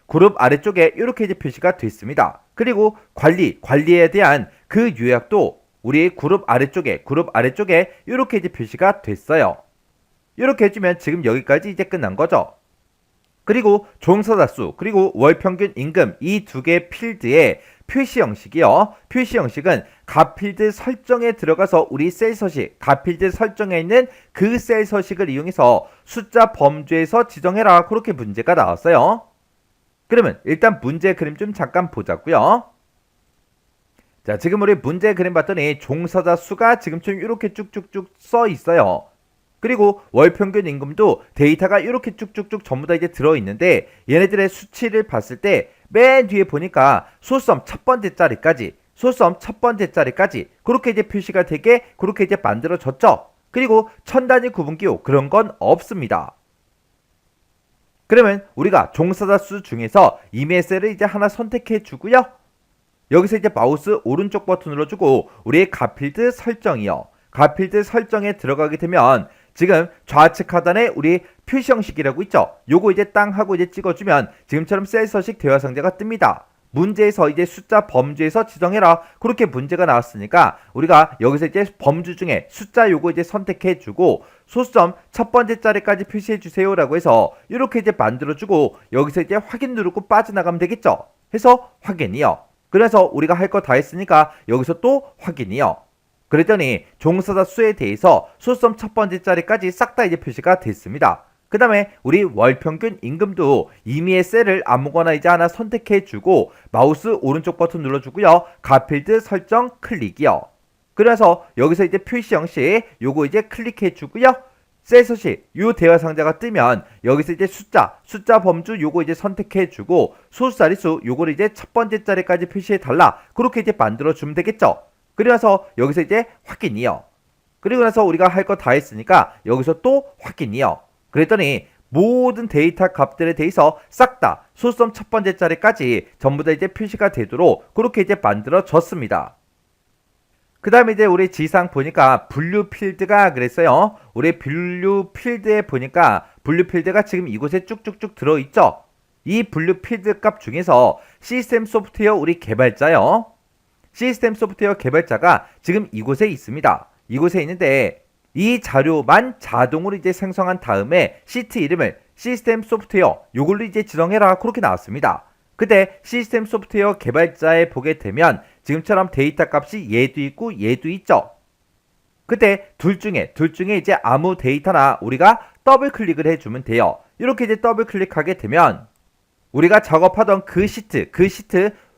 그룹 아래쪽에 이렇게 이제 표시가 됐습니다. 그리고 관리에 대한 그 요약도 우리 그룹 아래쪽에 이렇게 이제 표시가 됐어요. 이렇게 해주면 지금 여기까지 이제 끝난 거죠. 그리고 종사자 수 그리고 월평균 임금 이 두 개 필드의 표시 형식이요. 표시 형식은 각 필드 설정에 들어가서 우리 셀 서식, 각 필드 설정에 있는 그 셀 서식을 이용해서 숫자 범주에서 지정해라. 그렇게 문제가 나왔어요. 그러면 일단 문제 그림 좀 잠깐 보자고요. 자, 지금 우리 문제 그림 봤더니 종사자 수가 지금 좀 이렇게 쭉쭉쭉 써 있어요. 그리고 월평균 임금도 데이터가 이렇게 쭉쭉쭉 전부 다 이제 들어있는데 얘네들의 수치를 봤을 때 맨 뒤에 보니까 소썸 첫 번째 자리까지 그렇게 이제 표시가 되게 그렇게 이제 만들어졌죠. 그리고 천 단위 구분기호 그런 건 없습니다. 그러면 우리가 종사자 수 중에서 임의의 셀을 이제 하나 선택해 주고요. 여기서 이제 마우스 오른쪽 버튼 눌러주고 우리의 값필드 설정이요. 값필드 설정에 들어가게 되면 지금 좌측 하단에 우리 표시 형식이라고 있죠. 요거 이제 땅 하고 이제 찍어주면 지금처럼 셀 서식 대화 상자가 뜹니다. 문제에서 이제 숫자 범주에서 지정해라. 그렇게 문제가 나왔으니까 우리가 여기서 이제 범주 중에 숫자 요거 이제 선택해 주고 소수점 첫 번째 자리까지 표시해 주세요 라고 해서 이렇게 이제 만들어 주고 여기서 이제 확인 누르고 빠져나가면 되겠죠. 해서 확인이요. 그래서 우리가 할 거 다 했으니까 여기서 또 확인이요. 그랬더니 종사자 수에 대해서 소수점 첫 번째 자리까지 싹 다 이제 표시가 됐습니다. 그 다음에 우리 월평균 임금도 임의의 셀을 아무거나 이제 하나 선택해 주고 마우스 오른쪽 버튼 눌러주고요. 값필드 설정 클릭이요. 그래서 여기서 이제 표시 형식 요거 이제 클릭해 주고요. 셀섯이 요 대화 상자가 뜨면 여기서 이제 숫자 범주 요거 이제 선택해주고 소수자리수 요거를 이제 첫 번째 자리까지 표시해달라. 그렇게 이제 만들어주면 되겠죠. 그리고 나서 여기서 이제 확인이요. 그리고 나서 우리가 할 거 다 했으니까 여기서 또 확인이요. 그랬더니 모든 데이터 값들에 대해서 싹 다 소수점 첫 번째 자리까지 전부 다 이제 표시가 되도록 그렇게 이제 만들어졌습니다. 그 다음에 이제 우리 지상 보니까 분류 필드가 그랬어요. 우리 분류 필드에 보니까 분류 필드가 지금 이곳에 쭉쭉쭉 들어있죠. 이 분류 필드 값 중에서 시스템 소프트웨어 우리 개발자요. 시스템 소프트웨어 개발자가 지금 이곳에 있습니다. 이곳에 있는데 이 자료만 자동으로 이제 생성한 다음에 시트 이름을 시스템 소프트웨어 요걸로 이제 지정해라. 그렇게 나왔습니다. 그때 시스템 소프트웨어 개발자에 보게 되면 지금처럼 데이터 값이 얘도 있고 얘도 있죠. 그때 둘 중에 이제 아무 데이터나 우리가 더블 클릭을 해주면 돼요. 이렇게 이제 더블 클릭하게 되면 우리가 작업하던 그 시트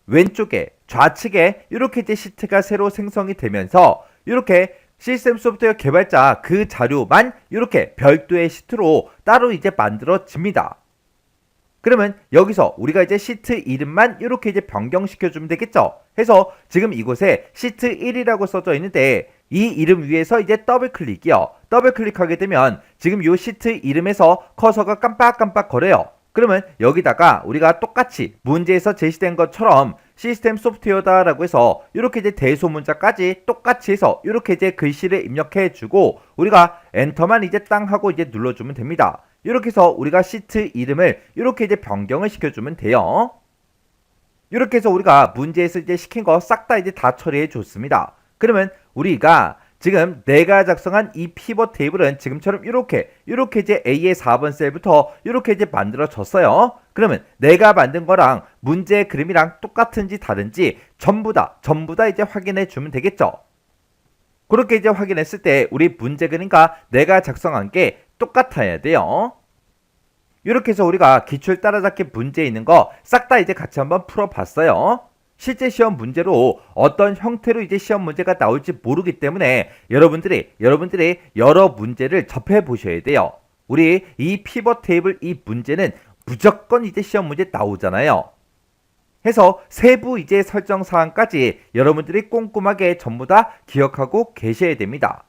왼쪽에 좌측에 이렇게 이제 시트가 새로 생성이 되면서 이렇게 시스템 소프트웨어 개발자 그 자료만 이렇게 별도의 시트로 따로 이제 만들어집니다. 그러면 여기서 우리가 이제 시트 이름만 이렇게 이제 변경시켜주면 되겠죠. 해서 지금 이곳에 시트 1이라고 써져 있는데 이 이름 위에서 이제 더블 클릭이요. 더블 클릭하게 되면 지금 이 시트 이름에서 커서가 깜빡깜빡 거려요. 그러면 여기다가 우리가 똑같이 문제에서 제시된 것처럼 시스템 소프트웨어다 라고 해서 이렇게 이제 대소문자까지 똑같이 해서 이렇게 이제 글씨를 입력해 주고 우리가 엔터만 이제 땅 하고 이제 눌러주면 됩니다. 이렇게 해서 우리가 시트 이름을 이렇게 이제 변경을 시켜주면 돼요. 이렇게 해서 우리가 문제에서 이제 시킨 거 싹 다 이제 다 처리해 줬습니다. 그러면 우리가 지금 내가 작성한 이 피벗 테이블은 지금처럼 이렇게 이제 A의 4번 셀부터 이렇게 이제 만들어졌어요. 그러면 내가 만든 거랑 문제 그림이랑 똑같은지 다른지 전부 다 이제 확인해 주면 되겠죠. 그렇게 이제 확인했을 때 우리 문제 그림과 내가 작성한 게 똑같아야 돼요. 이렇게 해서 우리가 기출 따라잡기 문제 있는 거 싹 다 이제 같이 한번 풀어봤어요. 실제 시험 문제로 어떤 형태로 이제 시험 문제가 나올지 모르기 때문에 여러분들이 여러 문제를 접해 보셔야 돼요. 우리 이 피벗 테이블 이 문제는 무조건 이제 시험 문제 나오잖아요. 해서 세부 이제 설정 사항까지 여러분들이 꼼꼼하게 전부 다 기억하고 계셔야 됩니다.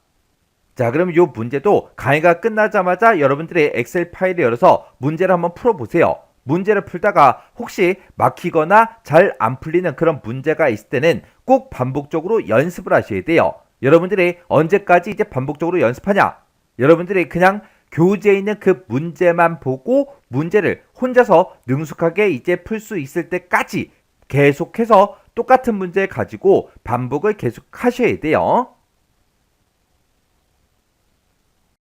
자, 그럼 이 문제도 강의가 끝나자마자 여러분들의 엑셀 파일을 열어서 문제를 한번 풀어보세요. 문제를 풀다가 혹시 막히거나 잘 안 풀리는 그런 문제가 있을 때는 꼭 반복적으로 연습을 하셔야 돼요. 여러분들이 언제까지 이제 반복적으로 연습하냐? 여러분들이 그냥 교재에 있는 그 문제만 보고 문제를 혼자서 능숙하게 이제 풀 수 있을 때까지 계속해서 똑같은 문제 가지고 반복을 계속 하셔야 돼요.